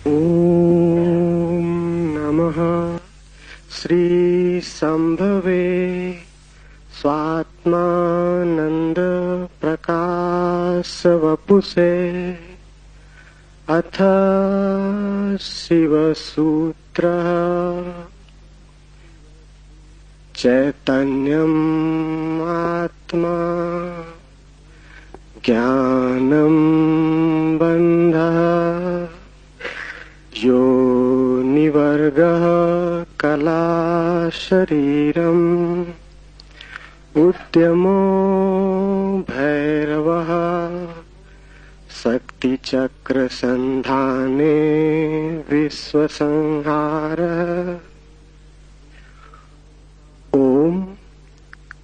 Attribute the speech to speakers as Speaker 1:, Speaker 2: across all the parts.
Speaker 1: ॐ नमः श्री संभवे स्वात्मानंद प्रकाश वपुषे अथ शिवसूत्र चैतन्यम् आत्मा ज्ञानं बन्धः योनिवर्गः कला शरीरम् उद्यमो भैरवः शक्तिचक्र संधाने विश्वसंहारः। ओम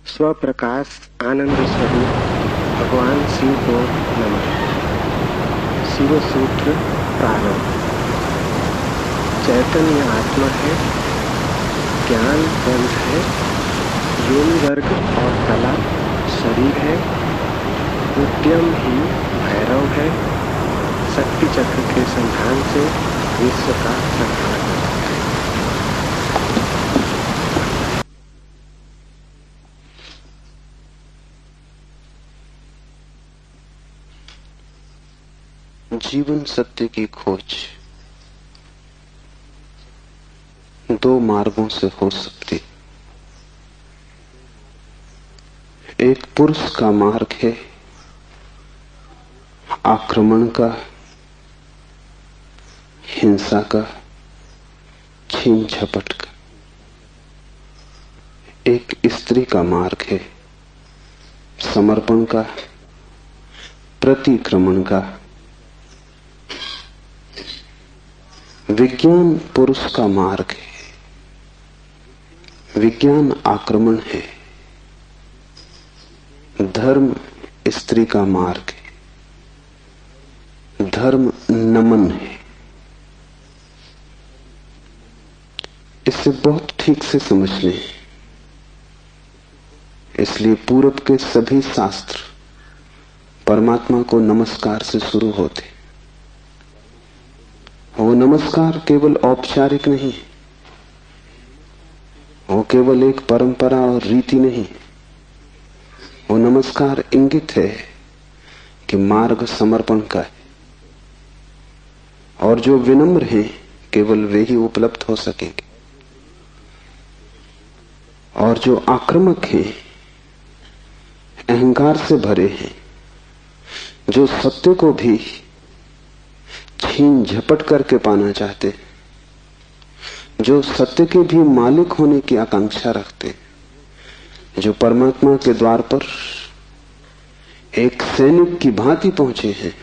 Speaker 1: स्वप्रकाश आनंद स्वरूप भगवान शिव को नमः। शिव सूत्र प्रारंभ। चैतन्य आत्मा है, ज्ञान बंध है, योनि वर्ग और कला शरीर है, उद्यम ही भैरव है, शक्ति चक्र के संधान से विश्व का संहार होता है।
Speaker 2: जीवन सत्य की खोज दो मार्गों से हो सकती। एक पुरुष का मार्ग है आक्रमण का, हिंसा का, छीन झपट का। एक स्त्री का मार्ग है समर्पण का, प्रतिक्रमण का। विज्ञान पुरुष का मार्ग है, विज्ञान आक्रमण है। धर्म स्त्री का मार्ग है, धर्म नमन है। इसे बहुत ठीक से समझ लें। इसलिए पूरब के सभी शास्त्र परमात्मा को नमस्कार से शुरू होते। वो नमस्कार केवल औपचारिक नहीं है, वो केवल एक परंपरा और रीति नहीं। वो नमस्कार इंगित है कि मार्ग समर्पण का है, और जो विनम्र हैं केवल वे ही उपलब्ध हो सकेंगे, और जो आक्रामक हैं, अहंकार से भरे हैं, जो सत्य को भी छीन झपट करके पाना चाहते, जो सत्य के भी मालिक होने की आकांक्षा रखते, जो परमात्मा के द्वार पर एक सैनिक की भांति पहुंचे हैं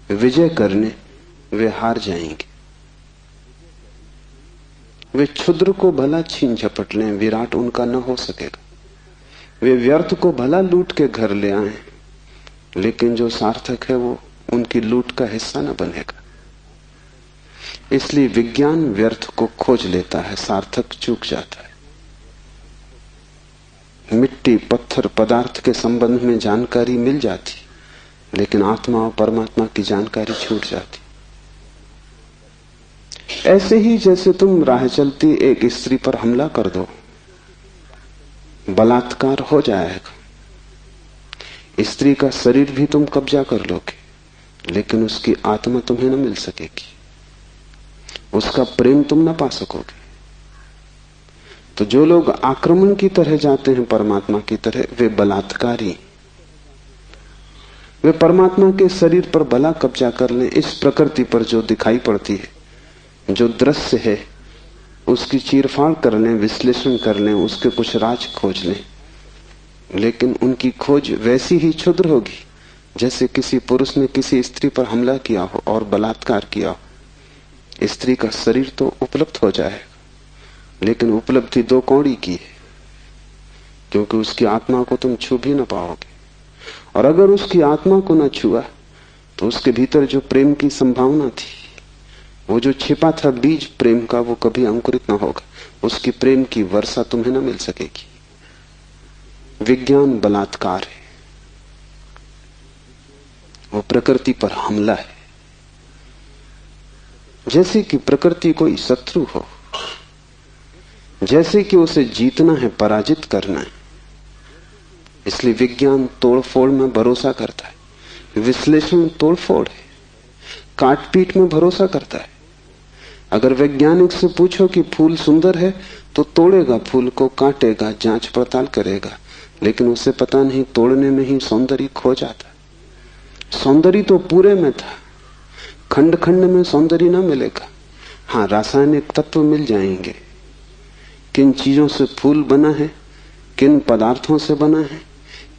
Speaker 2: विजय करने, वे हार जाएंगे। वे क्षुद्र को भला छीन झपट लें, विराट उनका न हो सकेगा। वे व्यर्थ को भला लूट के घर ले आए, लेकिन जो सार्थक है वो उनकी लूट का हिस्सा न बनेगा। इसलिए विज्ञान व्यर्थ को खोज लेता है, सार्थक चूक जाता है। मिट्टी, पत्थर, पदार्थ के संबंध में जानकारी मिल जाती, लेकिन आत्मा और परमात्मा की जानकारी छूट जाती। ऐसे ही जैसे तुम राह चलती एक स्त्री पर हमला कर दो, बलात्कार हो जाएगा। स्त्री का शरीर भी तुम कब्जा कर लोगे, लेकिन उसकी आत्मा तुम्हें न मिल सकेगी, उसका प्रेम तुम न पा सकोगे। तो जो लोग आक्रमण की तरह जाते हैं परमात्मा की तरह, वे बलात्कारी। वे परमात्मा के शरीर पर भला कब्जा कर लें, इस प्रकृति पर जो दिखाई पड़ती है, जो दृश्य है, उसकी चीरफाड़ कर लें, विश्लेषण कर लें, उसके कुछ राज खोज लें, लेकिन उनकी खोज वैसी ही क्षुद्र होगी जैसे किसी पुरुष ने किसी स्त्री पर हमला किया हो और बलात्कार किया हो। स्त्री का शरीर तो उपलब्ध हो जाएगा, लेकिन उपलब्धि दो कौड़ी की है, क्योंकि उसकी आत्मा को तुम छू भी न पाओगे। और अगर उसकी आत्मा को न छुआ तो उसके भीतर जो प्रेम की संभावना थी, वो जो छिपा था बीज प्रेम का, वो कभी अंकुरित न होगा। उसकी प्रेम की वर्षा तुम्हें न मिल सकेगी। विज्ञान बलात्कार है, वो प्रकृति पर हमला है। जैसे कि प्रकृति कोई शत्रु हो, जैसे कि उसे जीतना है, पराजित करना है। इसलिए विज्ञान तोड़फोड़ में भरोसा करता है, विश्लेषण तोड़फोड़ है, काटपीट में भरोसा करता है। अगर वैज्ञानिक से पूछो कि फूल सुंदर है तो तोड़ेगा फूल को, काटेगा, जांच पड़ताल करेगा, लेकिन उसे पता नहीं तोड़ने में ही सौंदर्य खो जाता। सौंदर्य तो पूरे में था, खंड खंड में सौंदर्य ना मिलेगा। हाँ, रासायनिक तत्व मिल जाएंगे, किन चीजों से फूल बना है, किन पदार्थों से बना है,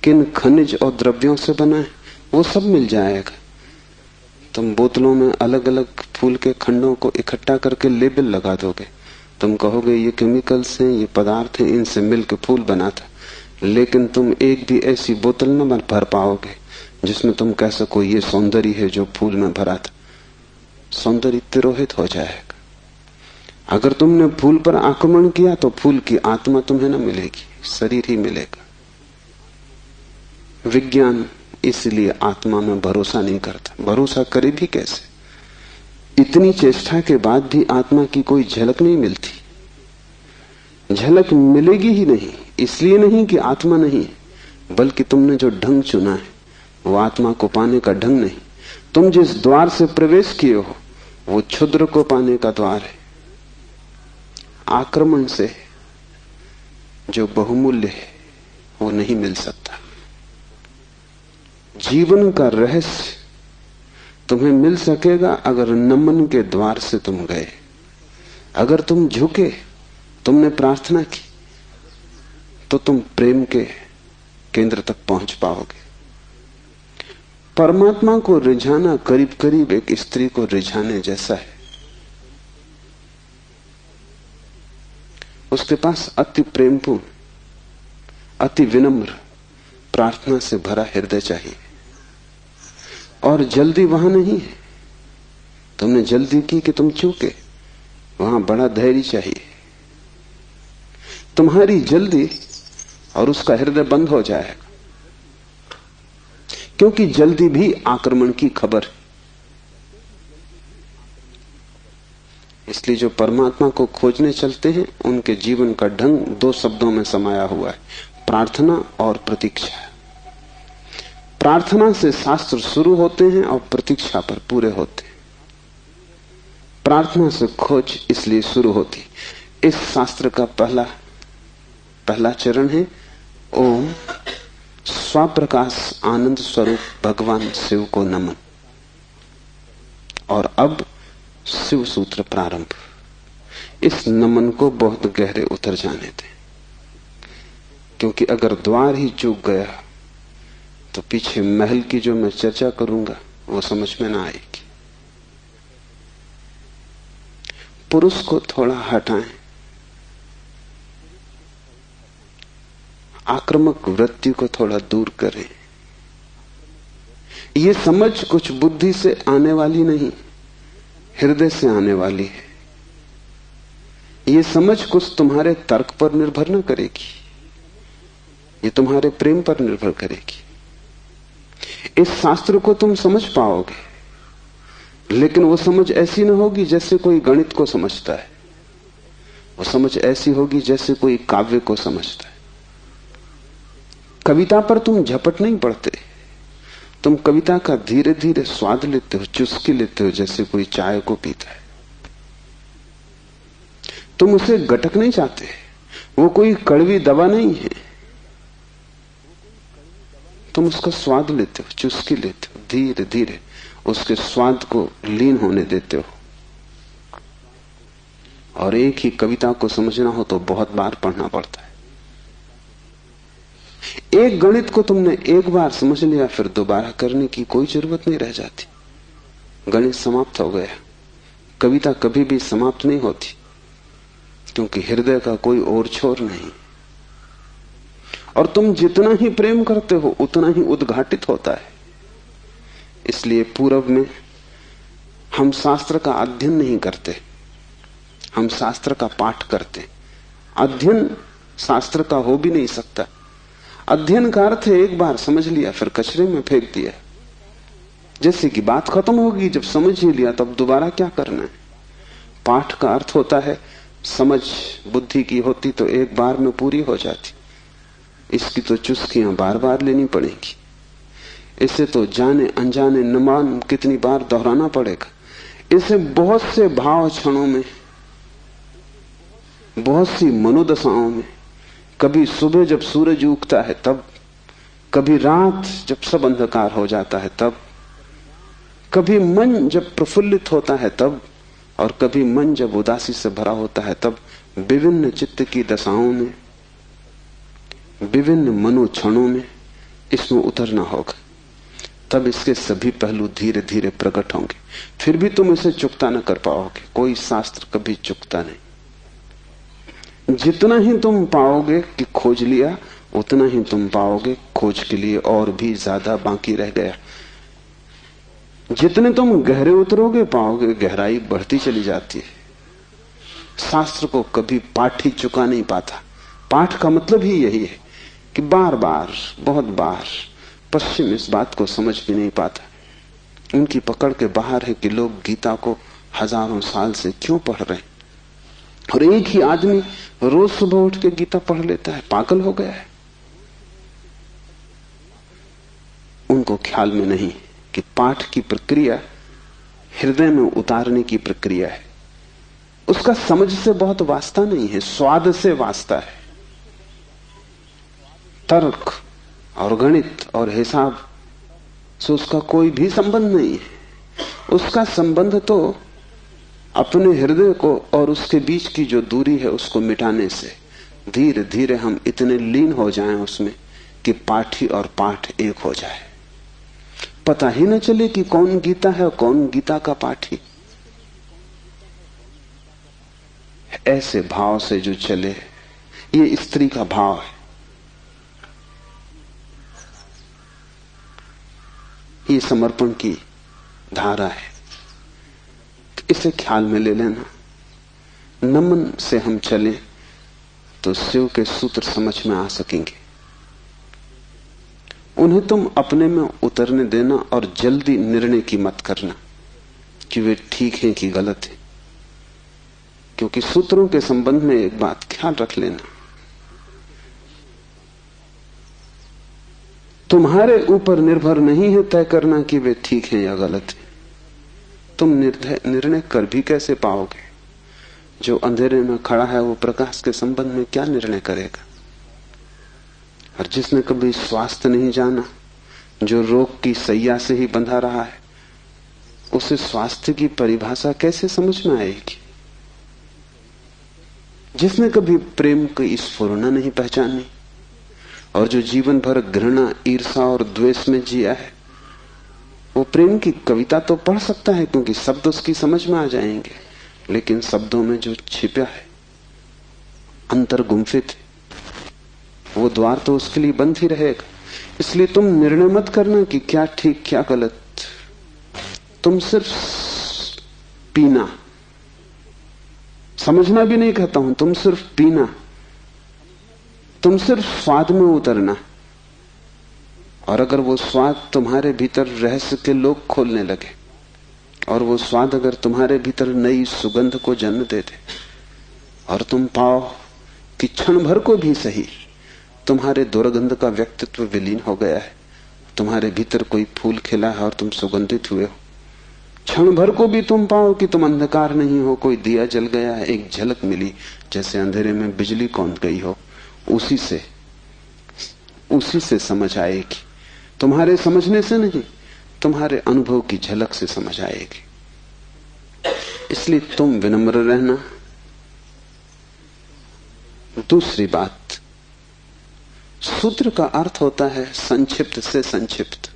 Speaker 2: किन खनिज और द्रव्यों से बना है, वो सब मिल जाएगा। तुम बोतलों में अलग अलग फूल के खंडों को इकट्ठा करके लेबल लगा दोगे, तुम कहोगे ये केमिकल्स हैं, ये पदार्थ हैं, इनसे मिलकर फूल बना था। लेकिन तुम एक भी ऐसी बोतल न भर पाओगे जिसमें तुम कह सको ये सौंदर्य है जो फूल में भरा था। सौंदर्य तिरोहित हो जाएगा। अगर तुमने फूल पर आक्रमण किया तो फूल की आत्मा तुम्हें न मिलेगी, शरीर ही मिलेगा। विज्ञान इसलिए आत्मा में भरोसा नहीं करता। भरोसा करे भी कैसे? इतनी चेष्टा के बाद भी आत्मा की कोई झलक नहीं मिलती। झलक मिलेगी ही नहीं, इसलिए नहीं कि आत्मा नहीं, बल्कि तुमने जो ढंग चुना है वो आत्मा को पाने का ढंग नहीं। तुम जिस द्वार से प्रवेश किए हो वो क्षुद्र को पाने का द्वार है। आक्रमण से जो बहुमूल्य है वो नहीं मिल सकता। जीवन का रहस्य तुम्हें मिल सकेगा अगर नमन के द्वार से तुम गए, अगर तुम झुके, तुमने प्रार्थना की, तो तुम प्रेम के केंद्र तक पहुंच पाओगे। परमात्मा को रिझाना करीब करीब एक स्त्री को रिझाने जैसा है। उसके पास अति प्रेमपूर्ण, अति विनम्र, प्रार्थना से भरा हृदय चाहिए। और जल्दी वहां नहीं है। तुमने जल्दी की कि तुम चूके, वहां बड़ा धैर्य चाहिए। तुम्हारी जल्दी और उसका हृदय बंद हो जाएगा, क्योंकि जल्दी भी आक्रमण की खबर। इसलिए जो परमात्मा को खोजने चलते हैं उनके जीवन का ढंग दो शब्दों में समाया हुआ है, प्रार्थना और प्रतीक्षा। प्रार्थना से शास्त्र शुरू होते हैं और प्रतीक्षा पर पूरे होते हैं। प्रार्थना से खोज इसलिए शुरू होती। इस शास्त्र का पहला चरण है ओम स्वप्रकाश आनंद स्वरूप भगवान शिव को नमन। और अब शिव सूत्र प्रारंभ। इस नमन को बहुत गहरे उतर जाने दें, क्योंकि अगर द्वार ही चूक गया तो पीछे महल की जो मैं चर्चा करूंगा वो समझ में ना आएगी। पुरुष को थोड़ा हटाएं, आक्रामक वृत्ति को थोड़ा दूर करें। ये समझ कुछ बुद्धि से आने वाली नहीं, हृदय से आने वाली है। ये समझ कुछ तुम्हारे तर्क पर निर्भर न करेगी, ये तुम्हारे प्रेम पर निर्भर करेगी। इस शास्त्र को तुम समझ पाओगे, लेकिन वो समझ ऐसी न होगी जैसे कोई गणित को समझता है। वो समझ ऐसी होगी जैसे कोई काव्य को समझता है। कविता पर तुम झपट नहीं पड़ते, तुम कविता का धीरे धीरे स्वाद लेते हो, चुस्की लेते हो, जैसे कोई चाय को पीता है। तुम उसे गटक नहीं चाहते, वो कोई कड़वी दवा नहीं है। तुम उसका स्वाद लेते हो, चुस्की लेते हो, धीरे धीरे उसके स्वाद को लीन होने देते हो। और एक ही कविता को समझना हो तो बहुत बार पढ़ना पड़ता है। एक गणित को तुमने एक बार समझ लिया, फिर दोबारा करने की कोई जरूरत नहीं रह जाती। गणित समाप्त हो गया। कविता कभी भी समाप्त नहीं होती, क्योंकि हृदय का कोई और छोर नहीं। और तुम जितना ही प्रेम करते हो उतना ही उद्घाटित होता है। इसलिए पूर्व में हम शास्त्र का अध्ययन नहीं करते, हम शास्त्र का पाठ करते। अध्ययन शास्त्र का हो भी नहीं सकता। अध्ययन का अर्थ है एक बार समझ लिया फिर कचरे में फेंक दिया। जैसे कि बात खत्म होगी, जब समझ ही लिया तब दोबारा क्या करना है। पाठ का अर्थ होता है समझ बुद्धि की होती तो एक बार में पूरी हो जाती, इसकी तो चुस्कियां बार बार लेनी पड़ेंगी। इसे तो जाने अनजाने न मान कितनी बार दोहराना पड़ेगा। इसे बहुत से भाव क्षणों में, बहुत सी मनोदशाओं में, कभी सुबह जब सूरज उगता है तब, कभी रात जब सब अंधकार हो जाता है तब, कभी मन जब प्रफुल्लित होता है तब, और कभी मन जब उदासी से भरा होता है तब, विभिन्न चित्त की दशाओं में, विभिन्न मनोक्षणों में इसमें उतरना होगा। तब इसके सभी पहलू धीरे धीरे प्रकट होंगे। फिर भी तुम इसे चुकता न कर पाओगे। कोई शास्त्र कभी चुकता नहीं। जितना ही तुम पाओगे कि खोज लिया, उतना ही तुम पाओगे खोज के लिए और भी ज्यादा बाकी रह गया। जितने तुम गहरे उतरोगे पाओगे गहराई बढ़ती चली जाती है। शास्त्र को कभी पाठ ही चुका नहीं पाता। पाठ का मतलब ही यही है कि बार बार, बहुत बार। पश्चिम इस बात को समझ भी नहीं पाता। उनकी पकड़ के बाहर है कि लोग गीता को हजारों साल से क्यों पढ़ रहे हैं, और एक ही आदमी रोज सुबह उठ के गीता पढ़ लेता है। पागल हो गया है। उनको ख्याल में नहीं कि पाठ की प्रक्रिया हृदय में उतारने की प्रक्रिया है। उसका समझ से बहुत वास्ता नहीं है, स्वाद से वास्ता है। तर्क और गणित और हिसाब से उसका कोई भी संबंध नहीं है। उसका संबंध तो अपने हृदय को और उसके बीच की जो दूरी है उसको मिटाने से। धीरे धीरे हम इतने लीन हो जाएं उसमें कि पाठी और पाठ एक हो जाए। पता ही न चले कि कौन गीता है और कौन गीता का पाठी। ऐसे भाव से जो चले, ये स्त्री का भाव है। ये समर्पण की धारा है। इसे ख्याल में ले लेना। नमन से हम चले तो शिव के सूत्र समझ में आ सकेंगे। उन्हें तुम अपने में उतरने देना और जल्दी निर्णय की मत करना कि वे ठीक हैं कि गलत हैं। क्योंकि सूत्रों के संबंध में एक बात ख्याल रख लेना, तुम्हारे ऊपर निर्भर नहीं है तय करना कि वे ठीक हैं या गलत हैं। तुम निर्णय कर भी कैसे पाओगे? जो अंधेरे में खड़ा है वो प्रकाश के संबंध में क्या निर्णय करेगा? और जिसने कभी स्वास्थ्य नहीं जाना, जो रोग की सैया से ही बंधा रहा है, उसे स्वास्थ्य की परिभाषा कैसे समझ में आएगी? जिसने कभी प्रेम की स्फुरना नहीं पहचानी और जो जीवन भर घृणा, ईर्षा और द्वेष में जिया है, वो प्रेम की कविता तो पढ़ सकता है क्योंकि शब्द उसकी समझ में आ जाएंगे, लेकिन शब्दों में जो छिपा है, अंतर गुम्फित है, वो द्वार तो उसके लिए बंद ही रहेगा। इसलिए तुम निर्णय मत करना कि क्या ठीक क्या गलत। तुम सिर्फ पीना, समझना भी नहीं कहता हूं, तुम सिर्फ पीना, तुम सिर्फ स्वाद में उतरना। और अगर वो स्वाद तुम्हारे भीतर रहस्य के लोग खोलने लगे, और वो स्वाद अगर तुम्हारे भीतर नई सुगंध को जन्म दे दे, और तुम पाओ कि क्षण भर को भी सही तुम्हारे दुर्गंध का व्यक्तित्व विलीन हो गया है, तुम्हारे भीतर कोई फूल खिला है और तुम सुगंधित हुए हो, क्षण भर को भी तुम पाओ कि तुम अंधकार नहीं हो, कोई दिया जल गया है, एक झलक मिली जैसे अंधेरे में बिजली कौंध गई हो, उसी से समझ आएगी। तुम्हारे समझने से नहीं, तुम्हारे अनुभव की झलक से समझ आएगी। इसलिए तुम विनम्र रहना। दूसरी बात, सूत्र का अर्थ होता है संक्षिप्त से संक्षिप्त,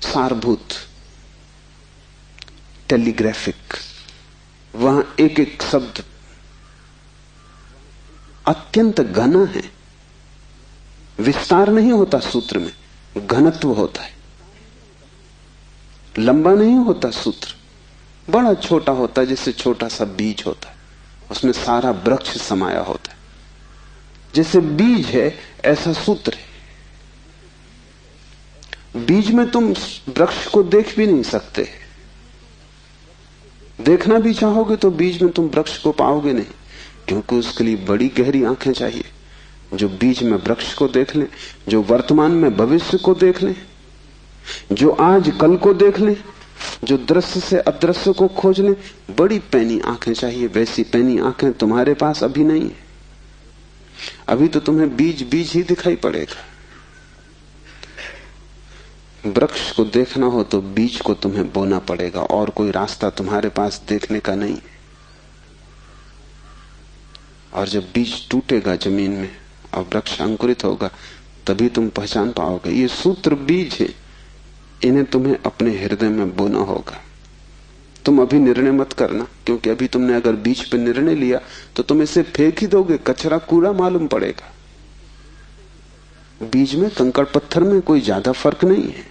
Speaker 2: सारभूत, टेलीग्राफिक। वहां एक एक शब्द अत्यंत घना है। विस्तार नहीं होता सूत्र में, घनत्व होता है। लंबा नहीं होता सूत्र, बड़ा छोटा होता है, जैसे छोटा सा बीज होता है, उसमें सारा वृक्ष समाया होता है। जैसे बीज है ऐसा सूत्र है। बीज में तुम वृक्ष को देख भी नहीं सकते, देखना भी चाहोगे तो बीज में तुम वृक्ष को पाओगे नहीं, क्योंकि उसके लिए बड़ी गहरी आंखें चाहिए जो बीज में वृक्ष को देख ले, जो वर्तमान में भविष्य को देख ले, जो आज कल को देख ले, जो दृश्य से अदृश्य को खोज ले। बड़ी पैनी आंखें चाहिए। वैसी पैनी आंखें तुम्हारे पास अभी नहीं है। अभी तो तुम्हें बीज बीज ही दिखाई पड़ेगा। वृक्ष को देखना हो तो बीज को तुम्हें बोना पड़ेगा, और कोई रास्ता तुम्हारे पास देखने का नहीं है। और जब बीज टूटेगा जमीन में और वृक्ष अंकुरित होगा, तभी तुम पहचान पाओगे। ये सूत्र बीज है, इन्हें तुम्हें अपने हृदय में बोना होगा। तुम अभी निर्णय मत करना, क्योंकि अभी तुमने अगर बीज पे निर्णय लिया तो तुम इसे फेंक ही दोगे, कचरा कूड़ा मालूम पड़ेगा। बीज में कंकड़ पत्थर में कोई ज्यादा फर्क नहीं है।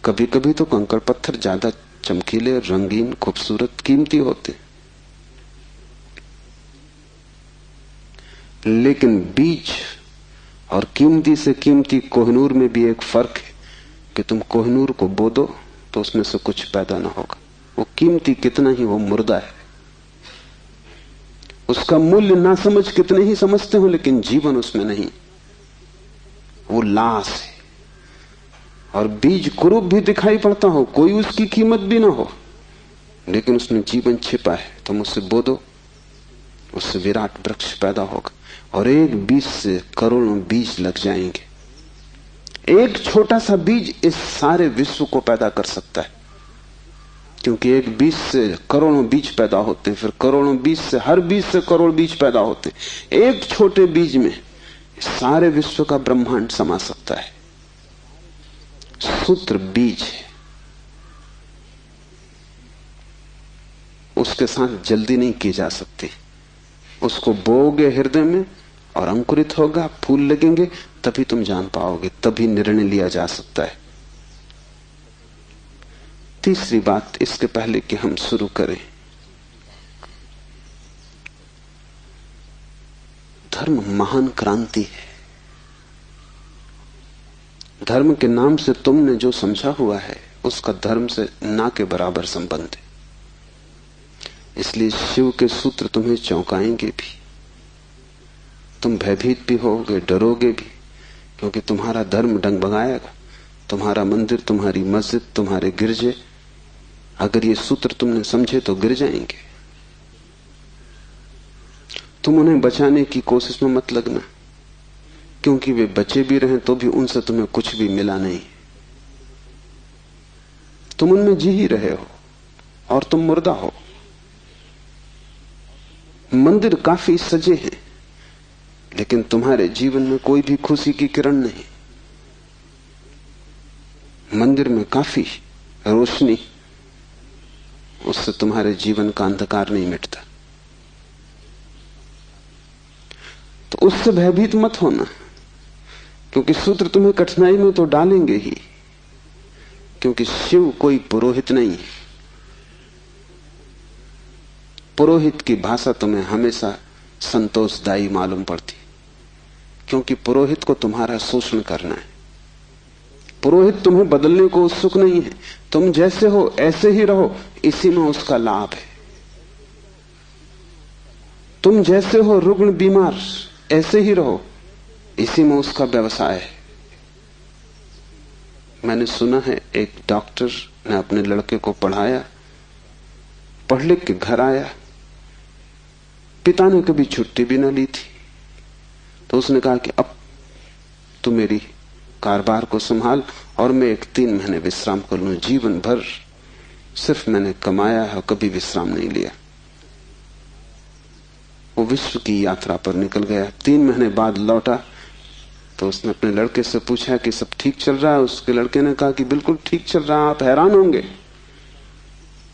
Speaker 2: कभी कभी तो कंकड़ पत्थर ज्यादा चमकीले, रंगीन, खूबसूरत, कीमती होते, लेकिन बीज और कीमती से कीमती कोहिनूर में भी एक फर्क है कि तुम कोहिनूर को बो दो तो उसमें से कुछ पैदा ना होगा। वो कीमती कितना ही वो मुर्दा है, उसका मूल्य ना समझ कितने ही समझते हो, लेकिन जीवन उसमें नहीं, वो लाश है। और बीज कुरूप भी दिखाई पड़ता हो, कोई उसकी कीमत भी ना हो, लेकिन उसमें जीवन छिपा है। तुम उससे बो दो, उससे विराट वृक्ष पैदा होगा। और एक बीज से करोड़ों बीज लग जाएंगे। एक छोटा सा बीज इस सारे विश्व को पैदा कर सकता है, क्योंकि एक बीज से करोड़ों बीज पैदा होते हैं, फिर करोड़ों बीज से, हर बीज से करोड़ बीज पैदा होते हैं। एक छोटे बीज में सारे विश्व का ब्रह्मांड समा सकता है। सूत्र बीज है, उसके साथ जल्दी नहीं की जा सकती। उसको बोओगे हृदय में और अंकुरित होगा, फूल लगेंगे, तभी तुम जान पाओगे, तभी निर्णय लिया जा सकता है। तीसरी बात, इसके पहले कि हम शुरू करें, धर्म महान क्रांति है। धर्म के नाम से तुमने जो समझा हुआ है उसका धर्म से ना के बराबर संबंध है। इसलिए शिव के सूत्र तुम्हें चौंकाएंगे भी, तुम भयभीत भी होगे, डरोगे भी, क्योंकि तुम्हारा धर्म डगमगाएगा। तुम्हारा मंदिर, तुम्हारी मस्जिद, तुम्हारे गिरजे, अगर ये सूत्र तुमने समझे तो गिर जाएंगे। तुम उन्हें बचाने की कोशिश में मत लगना, क्योंकि वे बचे भी रहें तो भी उनसे तुम्हें कुछ भी मिला नहीं। तुम उनमें जी ही रहे हो और तुम मुर्दा हो। मंदिर काफी सजे हैं, लेकिन तुम्हारे जीवन में कोई भी खुशी की किरण नहीं। मंदिर में काफी रोशनी, उससे तुम्हारे जीवन का अंधकार नहीं मिटता। तो उससे भयभीत मत होना, क्योंकि सूत्र तुम्हें कठिनाई में तो डालेंगे ही, क्योंकि शिव कोई पुरोहित नहीं है। पुरोहित की भाषा तुम्हें हमेशा संतोषदायी मालूम पड़ती, क्योंकि पुरोहित को तुम्हारा शोषण करना है। पुरोहित तुम्हें बदलने को उत्सुक नहीं है। तुम जैसे हो ऐसे ही रहो, इसी में उसका लाभ है। तुम जैसे हो रुग्ण बीमार, ऐसे ही रहो, इसी में उसका व्यवसाय है। मैंने सुना है एक डॉक्टर ने अपने लड़के को पढ़ाया, पढ़ लिख के घर आया, पिता ने कभी छुट्टी भी ना ली थी, तो उसने कहा कि अब तू मेरी कारोबार को संभाल और मैं 3 महीने विश्राम कर लूं। जीवन भर सिर्फ मैंने कमाया है, कभी विश्राम नहीं लिया। वो विश्व की यात्रा पर निकल गया। 3 महीने बाद लौटा तो उसने अपने लड़के से पूछा कि सब ठीक चल रहा है। उसके लड़के ने कहा कि बिल्कुल ठीक चल रहा है। आप हैरान होंगे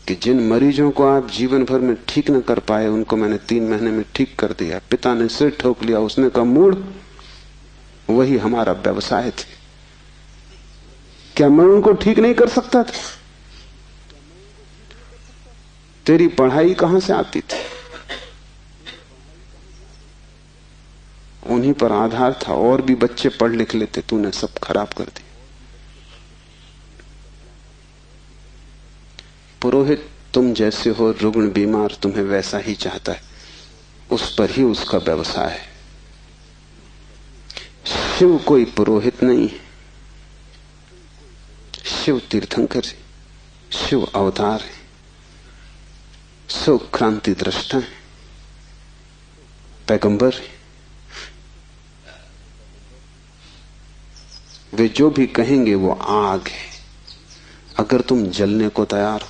Speaker 2: कि जिन मरीजों को आप जीवन भर में ठीक न कर पाए, उनको मैंने 3 महीने में ठीक कर दिया। पिता ने सिर ठोक लिया। उसने कहा, मूढ़, वही हमारा व्यवसाय थे। क्या मैं उनको ठीक नहीं कर सकता था? तेरी पढ़ाई कहां से आती थी? उन्हीं पर आधार था, और भी बच्चे पढ़ लिख लेते, तूने सब खराब कर दिया। पुरोहित तुम जैसे हो रुग्ण बीमार तुम्हें वैसा ही चाहता है, उस पर ही उसका व्यवसाय है। शिव कोई पुरोहित नहीं है, शिव तीर्थंकर है, शिव अवतार है, शिव क्रांति दृष्टा है, पैगंबर है। वे जो भी कहेंगे वो आग है। अगर तुम जलने को तैयार हो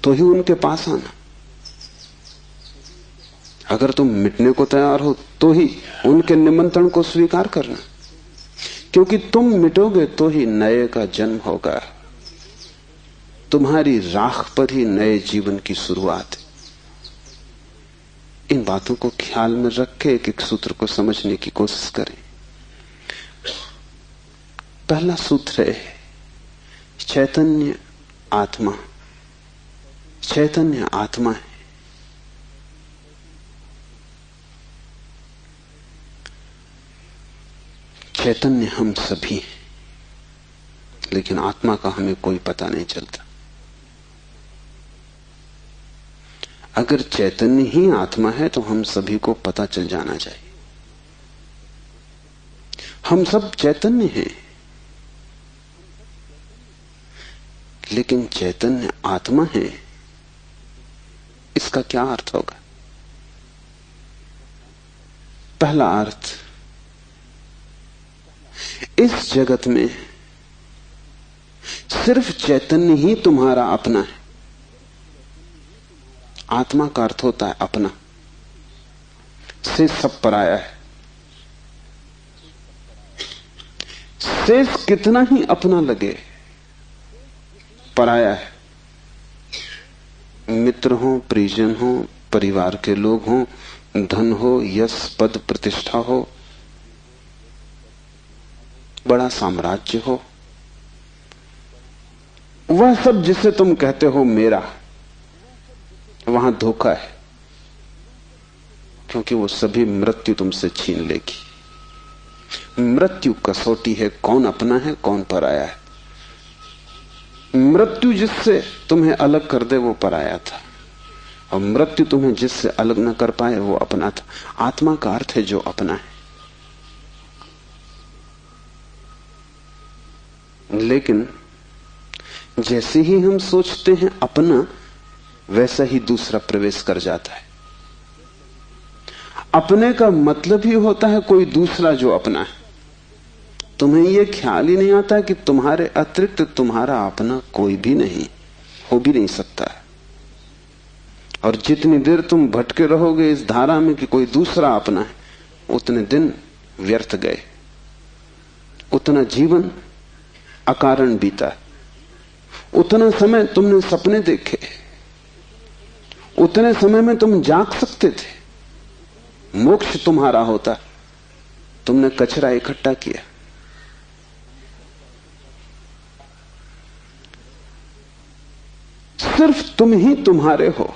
Speaker 2: तो ही उनके पास आना, अगर तुम मिटने को तैयार हो तो ही उनके निमंत्रण को स्वीकार करना, क्योंकि तुम मिटोगे तो ही नए का जन्म होगा। तुम्हारी राख पर ही नए जीवन की शुरुआत है। इन बातों को ख्याल में रख के एक एक सूत्र को समझने की कोशिश करें। पहला सूत्र है चैतन्य आत्मा। चैतन्य आत्मा है। चैतन्य हम सभी हैं, लेकिन आत्मा का हमें कोई पता नहीं चलता। अगर चैतन्य ही आत्मा है तो हम सभी को पता चल जाना चाहिए। हम सब चैतन्य हैं, लेकिन चैतन्य आत्मा है, इसका क्या अर्थ होगा? पहला अर्थ, इस जगत में सिर्फ चैतन्य ही तुम्हारा अपना है। आत्मा का अर्थ होता है अपना, से सब पराया है। शेष कितना ही अपना लगे, पराया है। मित्र हो, परिजन हो, परिवार के लोग हो, धन हो, यश पद प्रतिष्ठा हो, बड़ा साम्राज्य हो, वह सब जिसे तुम कहते हो मेरा, वहां धोखा है, क्योंकि वो सभी मृत्यु तुमसे छीन लेगी। मृत्यु कसौटी है, कौन अपना है कौन पराया है। मृत्यु जिससे तुम्हें अलग कर दे वो पराया था, और मृत्यु तुम्हें जिससे अलग न कर पाए वो अपना था। आत्मा का अर्थ है जो अपना है। लेकिन जैसे ही हम सोचते हैं अपना, वैसा ही दूसरा प्रवेश कर जाता है। अपने का मतलब ही होता है कोई दूसरा जो अपना है। तुम्हें यह ख्याल ही नहीं आता कि तुम्हारे अतिरिक्त तुम्हारा अपना कोई भी नहीं, हो भी नहीं सकता है। और जितनी देर तुम भटके रहोगे इस धारा में कि कोई दूसरा अपना है, उतने दिन व्यर्थ गए, उतना जीवन अकारण बीता, उतना समय तुमने सपने देखे, उतने समय में तुम जाग सकते थे, मोक्ष तुम्हारा होता, तुमने कचरा इकट्ठा किया। सिर्फ तुम ही तुम्हारे हो,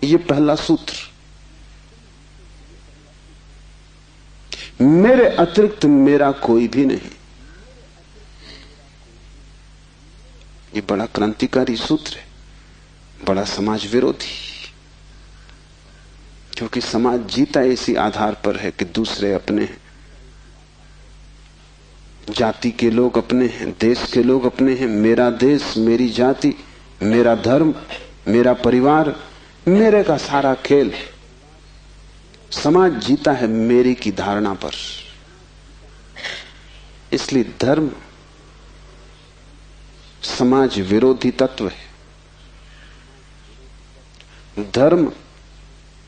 Speaker 2: यह पहला सूत्र। मेरे अतिरिक्त मेरा कोई भी नहीं, ये बड़ा क्रांतिकारी सूत्र है, बड़ा समाज विरोधी, क्योंकि समाज जीता इसी आधार पर है कि दूसरे अपने हैं, जाति के लोग अपने हैं, देश के लोग अपने हैं। मेरा देश, मेरी जाति, मेरा धर्म, मेरा परिवार, मेरे का सारा खेल। समाज जीता है मेरी की धारणा पर। इसलिए धर्म समाज विरोधी तत्व है। धर्म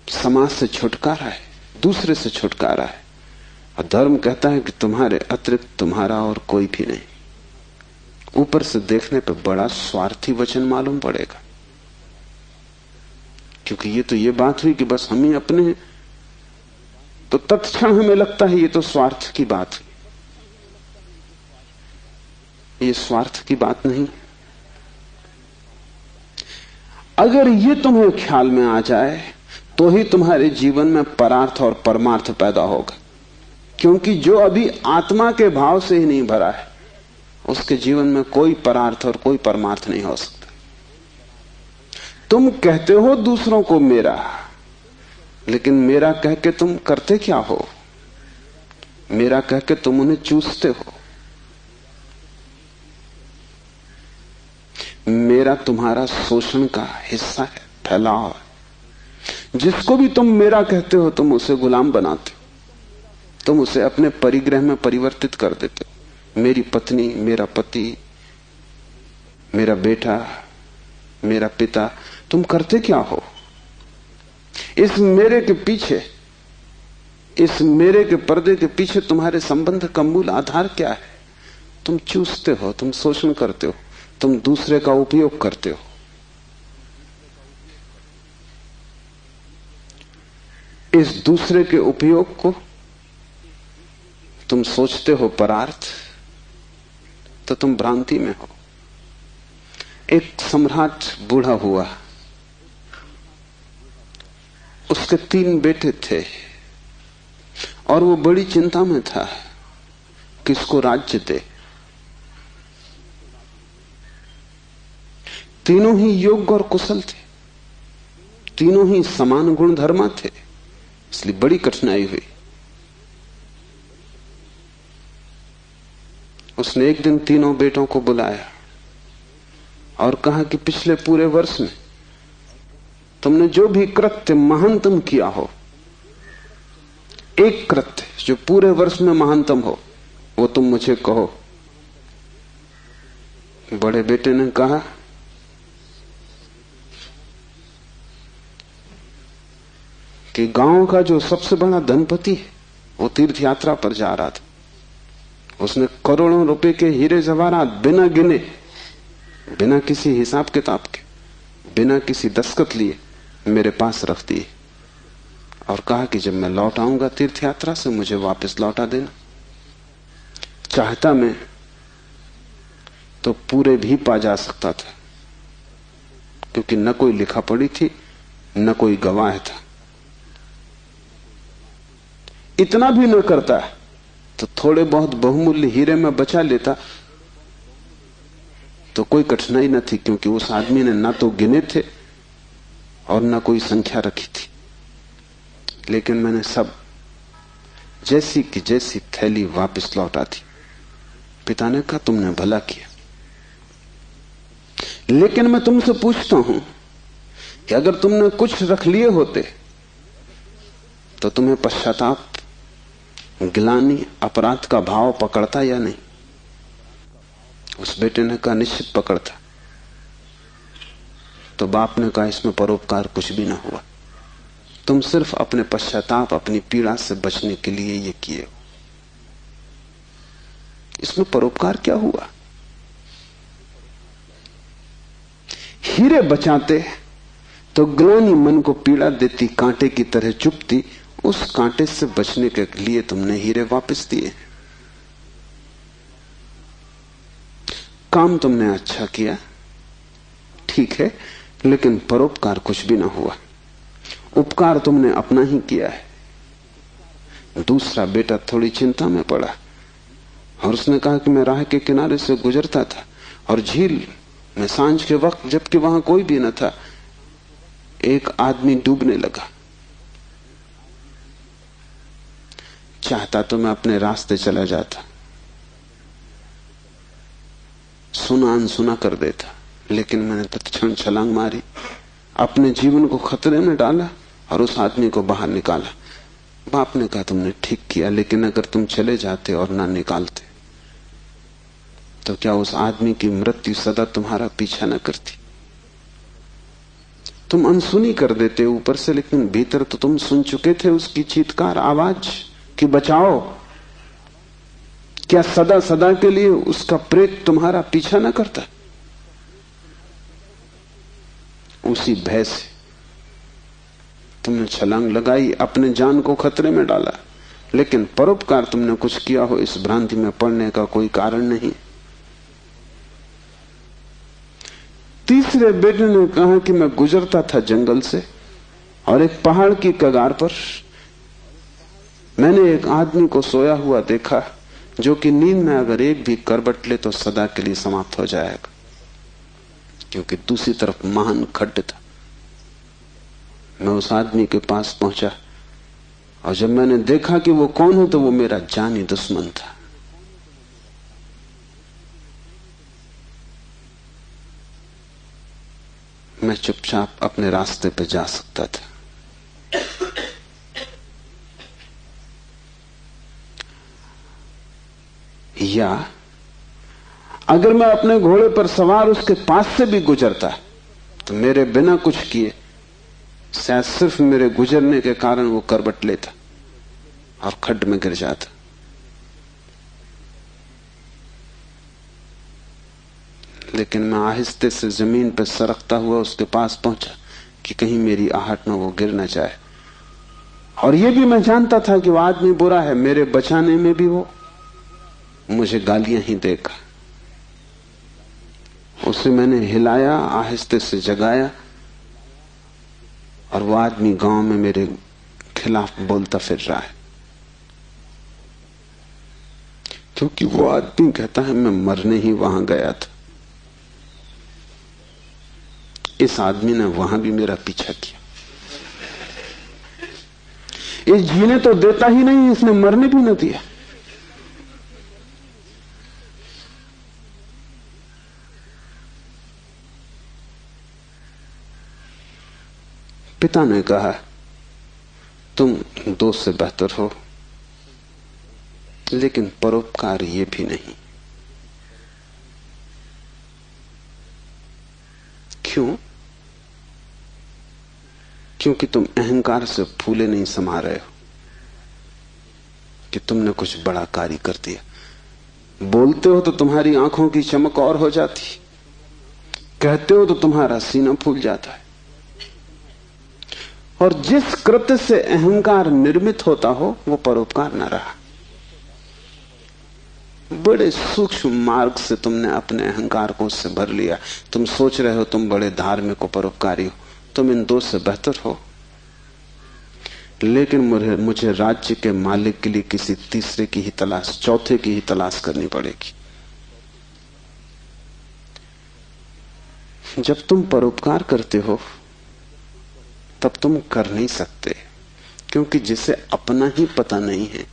Speaker 2: समाज से छुटकारा है, दूसरे से छुटकारा है। और धर्म कहता है कि तुम्हारे अतिरिक्त तुम्हारा और कोई भी नहीं। ऊपर से देखने पर बड़ा स्वार्थी वचन मालूम पड़ेगा, क्योंकि ये बात हुई कि बस हम ही अपने हैं, तो तत्क्षण हमें लगता है ये तो स्वार्थ की बात हुई। ये स्वार्थ की बात नहीं। अगर ये तुम्हें ख्याल में आ जाए तो ही तुम्हारे जीवन में परार्थ और परमार्थ पैदा होगा, क्योंकि जो अभी आत्मा के भाव से ही नहीं भरा है उसके जीवन में कोई परार्थ और कोई परमार्थ नहीं हो सकता। तुम कहते हो दूसरों को मेरा, लेकिन मेरा कह के तुम करते क्या हो? मेरा कह के तुम उन्हें चूसते हो। मेरा तुम्हारा शोषण का हिस्सा है, फैलाव है। जिसको भी तुम मेरा कहते हो तुम उसे गुलाम बनाते हो, तुम उसे अपने परिग्रह में परिवर्तित कर देते हो। मेरी पत्नी, मेरा पति, मेरा बेटा, मेरा पिता, तुम करते क्या हो? इस मेरे के पीछे, इस मेरे के पर्दे के पीछे तुम्हारे संबंध का मूल आधार क्या है? तुम चूसते हो, तुम शोषण करते हो, तुम दूसरे का उपयोग करते हो। इस दूसरे के उपयोग को तुम सोचते हो परार्थ, तो तुम भ्रांति में हो। एक सम्राट बूढ़ा हुआ, उसके 3 बेटे थे और वो बड़ी चिंता में था किसको राज्य दे। तीनों ही योग्य और कुशल थे, तीनों ही समान गुणधर्मा थे, इसलिए बड़ी कठिनाई हुई। उसने एक दिन तीनों बेटों को बुलाया और कहा कि पिछले पूरे वर्ष में तुमने जो भी कृत्य महानतम किया हो, एक कृत्य जो पूरे वर्ष में महानतम हो, वो तुम मुझे कहो। बड़े बेटे ने कहा कि गांव का जो सबसे बड़ा धनपति है वो तीर्थ यात्रा पर जा रहा था। उसने करोड़ों रुपए के हीरे जवाहरात बिना गिने, बिना किसी हिसाब किताब के, बिना किसी दस्तखत लिए मेरे पास रख दिए और कहा कि जब मैं लौट आऊंगा तीर्थ यात्रा से मुझे वापस लौटा देना। चाहता मैं तो पूरे भी पा जा सकता था, क्योंकि न कोई लिखा पड़ी थी, न कोई गवाह था। इतना भी न करता तो थोड़े बहुत बहुमूल्य हीरे में बचा लेता तो कोई कठिनाई न थी, क्योंकि उस आदमी ने ना तो गिने थे और ना कोई संख्या रखी थी। लेकिन मैंने सब जैसी की जैसी थैली वापस लौटा दी। पिता ने कहा तुमने भला किया, लेकिन मैं तुमसे पूछता हूं कि अगर तुमने कुछ रख लिए होते तो तुम्हें पश्चाताप, गिलानी, अपराध का भाव पकड़ता या नहीं? उस बेटे ने कहा निश्चित पकड़ता। तो बाप ने कहा इसमें परोपकार कुछ भी ना हुआ, तुम सिर्फ अपने पश्चाताप, अपनी पीड़ा से बचने के लिए ये किए हो। इसमें परोपकार क्या हुआ? हीरे बचाते तो ग्लानि मन को पीड़ा देती, कांटे की तरह चुभती, उस कांटे से बचने के लिए तुमने हीरे वापस दिए। काम तुमने अच्छा किया, ठीक है, लेकिन परोपकार कुछ भी ना हुआ। उपकार तुमने अपना ही किया है। दूसरा बेटा थोड़ी चिंता में पड़ा और उसने कहा कि मैं राह के किनारे से गुजरता था और झील में सांझ के वक्त, जबकि वहां कोई भी न था, एक आदमी डूबने लगा। चाहता तो मैं अपने रास्ते चला जाता, सुना अनसुना कर देता, लेकिन मैंने तत्क्षण छलांग मारी, अपने जीवन को खतरे में डाला और उस आदमी को बाहर निकाला। बाप ने कहा तुमने ठीक किया, लेकिन अगर तुम चले जाते और ना निकालते तो क्या उस आदमी की मृत्यु सदा तुम्हारा पीछा न करती? तुम अनसुनी कर देते ऊपर से, लेकिन भीतर तो तुम सुन चुके थे उसकी चीत्कार आवाज कि बचाओ। क्या सदा सदा के लिए उसका प्रेत तुम्हारा पीछा न करता? उसी भय से तुमने छलांग लगाई, अपने जान को खतरे में डाला, लेकिन परोपकार तुमने कुछ किया हो इस भ्रांति में पड़ने का कोई कारण नहीं। तीसरे बेटे ने कहा कि मैं गुजरता था जंगल से और एक पहाड़ की कगार पर मैंने एक आदमी को सोया हुआ देखा जो कि नींद में अगर एक भी करवट ले तो सदा के लिए समाप्त हो जाएगा, क्योंकि दूसरी तरफ महान खड्ड था। मैं उस आदमी के पास पहुंचा और जब मैंने देखा कि वो कौन है तो वो मेरा जानी दुश्मन था। मैं चुपचाप अपने रास्ते पे जा सकता था। या अगर मैं अपने घोड़े पर सवार उसके पास से भी गुजरता तो मेरे बिना कुछ किए शायद सिर्फ मेरे गुजरने के कारण वो करवट लेता और खड्ड में गिर जाता। लेकिन मैं आहिस्ते से जमीन पर सरकता हुआ उसके पास पहुंचा कि कहीं मेरी आहट में वो गिर न जाए। और ये भी मैं जानता था कि वो आदमी बुरा है, मेरे बचाने में भी वो मुझे गालियां ही देगा। उसे मैंने हिलाया, आहिस्ते से जगाया, और वो आदमी गांव में मेरे खिलाफ बोलता फिर रहा है, क्योंकि वो आदमी कहता है मैं मरने ही वहां गया था। इस आदमी ने वहां भी मेरा पीछा किया। ये जीने तो देता ही नहीं, इसने मरने भी न दिया। पिता ने कहा तुम दोस्त से बेहतर हो, लेकिन परोपकार ये भी नहीं। क्यों? क्योंकि तुम अहंकार से फूले नहीं समा रहे हो कि तुमने कुछ बड़ा कार्य कर दिया। बोलते हो तो तुम्हारी आंखों की चमक और हो जाती, कहते हो तो तुम्हारा सीना फूल जाता है। और जिस कृत्य से अहंकार निर्मित होता हो वो परोपकार न रहा। बड़े सूक्ष्म मार्ग से तुमने अपने अहंकार को उससे भर लिया। तुम सोच रहे हो तुम बड़े धार्मिक हो, परोपकारी हो, तुम इन दो से बेहतर हो। लेकिन मुझे राज्य के मालिक के लिए किसी तीसरे की ही तलाश, चौथे की ही तलाश करनी पड़ेगी। जब तुम परोपकार करते हो तब तुम कर नहीं सकते, क्योंकि जिसे अपना ही पता नहीं है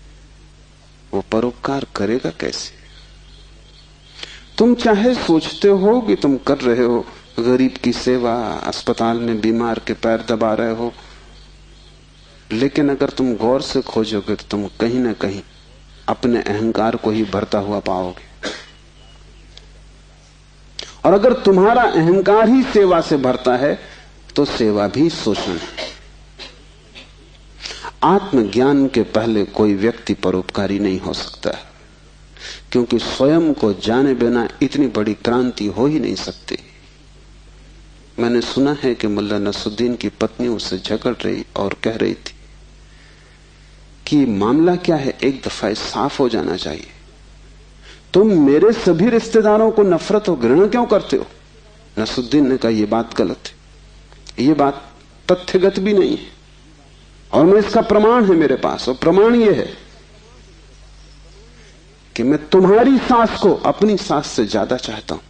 Speaker 2: वो परोपकार करेगा कैसे? तुम चाहे सोचते हो कि तुम कर रहे हो गरीब की सेवा, अस्पताल में बीमार के पैर दबा रहे हो, लेकिन अगर तुम गौर से खोजोगे तो तुम कहीं ना कहीं अपने अहंकार को ही भरता हुआ पाओगे। और अगर तुम्हारा अहंकार ही सेवा से भरता है तो सेवा भी शोषण है। आत्मज्ञान के पहले कोई व्यक्ति परोपकारी नहीं हो सकता, क्योंकि स्वयं को जाने बिना इतनी बड़ी क्रांति हो ही नहीं सकती। मैंने सुना है कि मुल्ला नसरुद्दीन की पत्नी उससे झगड़ रही और कह रही थी कि मामला क्या है, एक दफा साफ हो जाना चाहिए। तुम मेरे सभी रिश्तेदारों को नफरत और घृणा क्यों करते हो? नसरुद्दीन ने कहा यह बात गलत है, ये बात तथ्यगत भी नहीं है, और मैं इसका प्रमाण है मेरे पास। और प्रमाण यह है कि मैं तुम्हारी सास को अपनी सास से ज्यादा चाहता हूं।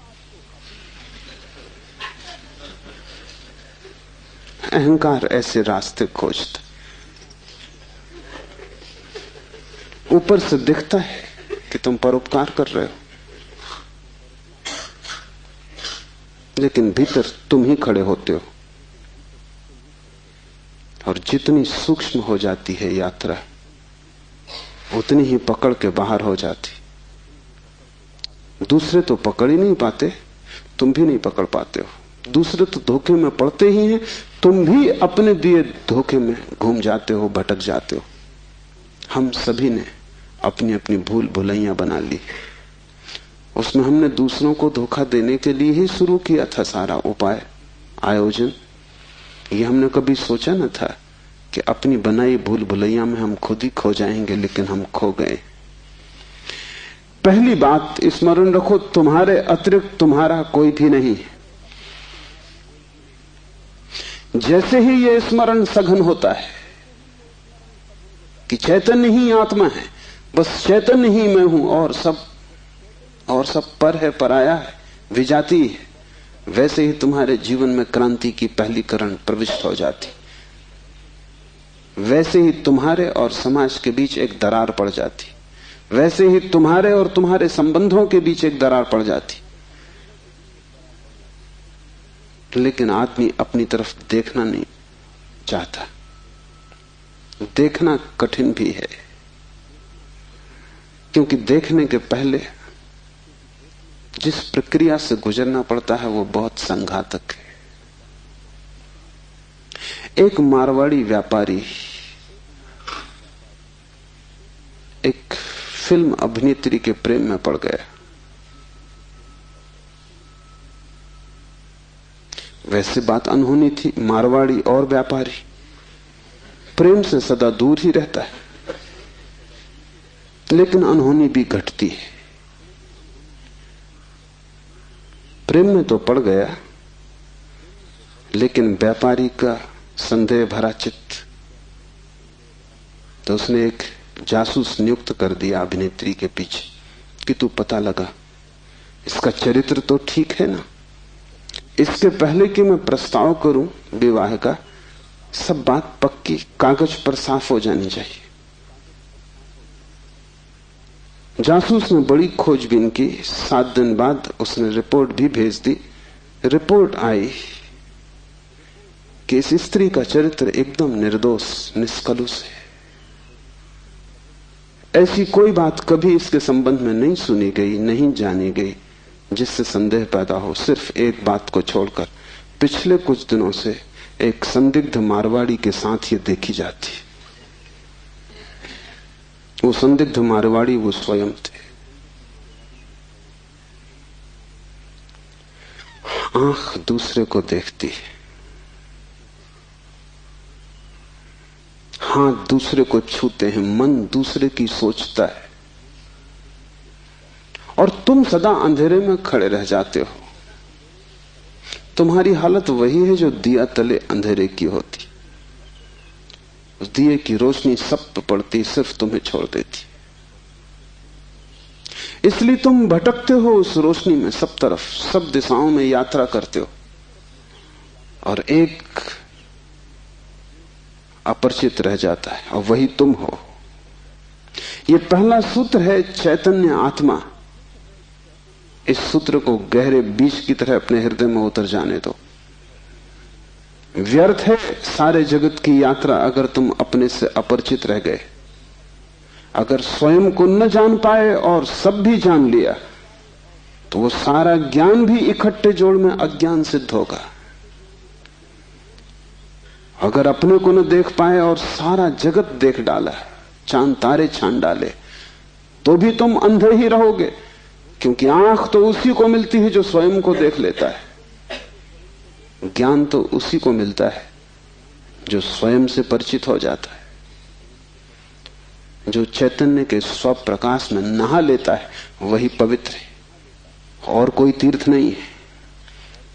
Speaker 2: अहंकार ऐसे रास्ते खोजता, ऊपर से दिखता है कि तुम परोपकार कर रहे हो, लेकिन भीतर तुम ही खड़े होते हो। और जितनी सूक्ष्म हो जाती है यात्रा, उतनी ही पकड़ के बाहर हो जाती। दूसरे तो पकड़ ही नहीं पाते, तुम भी नहीं पकड़ पाते हो। दूसरे तो धोखे में पड़ते ही हैं, तुम भी अपने दिए धोखे में घूम जाते हो, भटक जाते हो। हम सभी ने अपनी अपनी भूल भुलैया बना ली। उसमें हमने दूसरों को धोखा देने के लिए ही शुरू किया था सारा उपाय, आयोजन। ये हमने कभी सोचा न था कि अपनी बनाई भूल भुलैया में हम खुद ही खो जाएंगे, लेकिन हम खो गए। पहली बात स्मरण रखो, तुम्हारे अतिरिक्त तुम्हारा कोई भी नहीं है। जैसे ही यह स्मरण सघन होता है कि चैतन्य ही आत्मा है, बस चैतन्य ही मैं हूं, और सब पर है, पराया है, विजाती है। वैसे ही तुम्हारे जीवन में क्रांति की पहली किरण प्रविष्ट हो जाती, वैसे ही तुम्हारे और समाज के बीच एक दरार पड़ जाती, वैसे ही तुम्हारे और तुम्हारे संबंधों के बीच एक दरार पड़ जाती। लेकिन आदमी अपनी तरफ देखना नहीं चाहता। देखना कठिन भी है, क्योंकि देखने के पहले जिस प्रक्रिया से गुजरना पड़ता है वो बहुत संघातक है। एक मारवाड़ी व्यापारी एक फिल्म अभिनेत्री के प्रेम में पड़ गया। वैसे बात अनहोनी थी, मारवाड़ी और व्यापारी, प्रेम से सदा दूर ही रहता है, लेकिन अनहोनी भी घटती है। प्रेम में तो पड़ गया, लेकिन व्यापारी का संदेह भरा चित्त, तो उसने एक जासूस नियुक्त कर दिया अभिनेत्री के पीछे कि तू पता लगा, इसका चरित्र तो ठीक है ना, इसके पहले कि मैं प्रस्ताव करूं विवाह का, सब बात पक्की कागज पर साफ हो जानी चाहिए। जासूस ने बड़ी खोजबीन की। 7 दिन बाद उसने रिपोर्ट भी भेज दी। रिपोर्ट आई कि इस स्त्री का चरित्र एकदम निर्दोष, निष्कलुष है। ऐसी कोई बात कभी इसके संबंध में नहीं सुनी गई, नहीं जानी गई जिससे संदेह पैदा हो। सिर्फ एक बात को छोड़कर पिछले कुछ दिनों से एक संदिग्ध मारवाड़ी के साथ ये देखी जाती। वो संदिग्ध मारवाड़ी वो स्वयं थे। आंख दूसरे को देखती है, हाथ दूसरे को छूते हैं, मन दूसरे की सोचता है, और तुम सदा अंधेरे में खड़े रह जाते हो। तुम्हारी हालत वही है जो दिया तले अंधेरे की होती। उस दिए की रोशनी सब पे पड़ती, सिर्फ तुम्हें छोड़ देती। इसलिए तुम भटकते हो उस रोशनी में, सब तरफ, सब दिशाओं में यात्रा करते हो, और एक अपरिचित रह जाता है, और वही तुम हो। यह पहला सूत्र है, चैतन्य आत्मा। इस सूत्र को गहरे बीज की तरह अपने हृदय में उतर जाने दो। व्यर्थ है सारे जगत की यात्रा अगर तुम अपने से अपरिचित रह गए। अगर स्वयं को न जान पाए और सब भी जान लिया, तो वो सारा ज्ञान भी इकट्ठे जोड़ में अज्ञान सिद्ध होगा। अगर अपने को न देख पाए और सारा जगत देख डाला, चांद तारे छान डाले, तो भी तुम अंधे ही रहोगे, क्योंकि आंख तो उसी को मिलती है जो स्वयं को देख लेता है। ज्ञान तो उसी को मिलता है जो स्वयं से परिचित हो जाता है, जो चैतन्य के स्वप्रकाश में नहा लेता है, वही पवित्र है। और कोई तीर्थ नहीं है,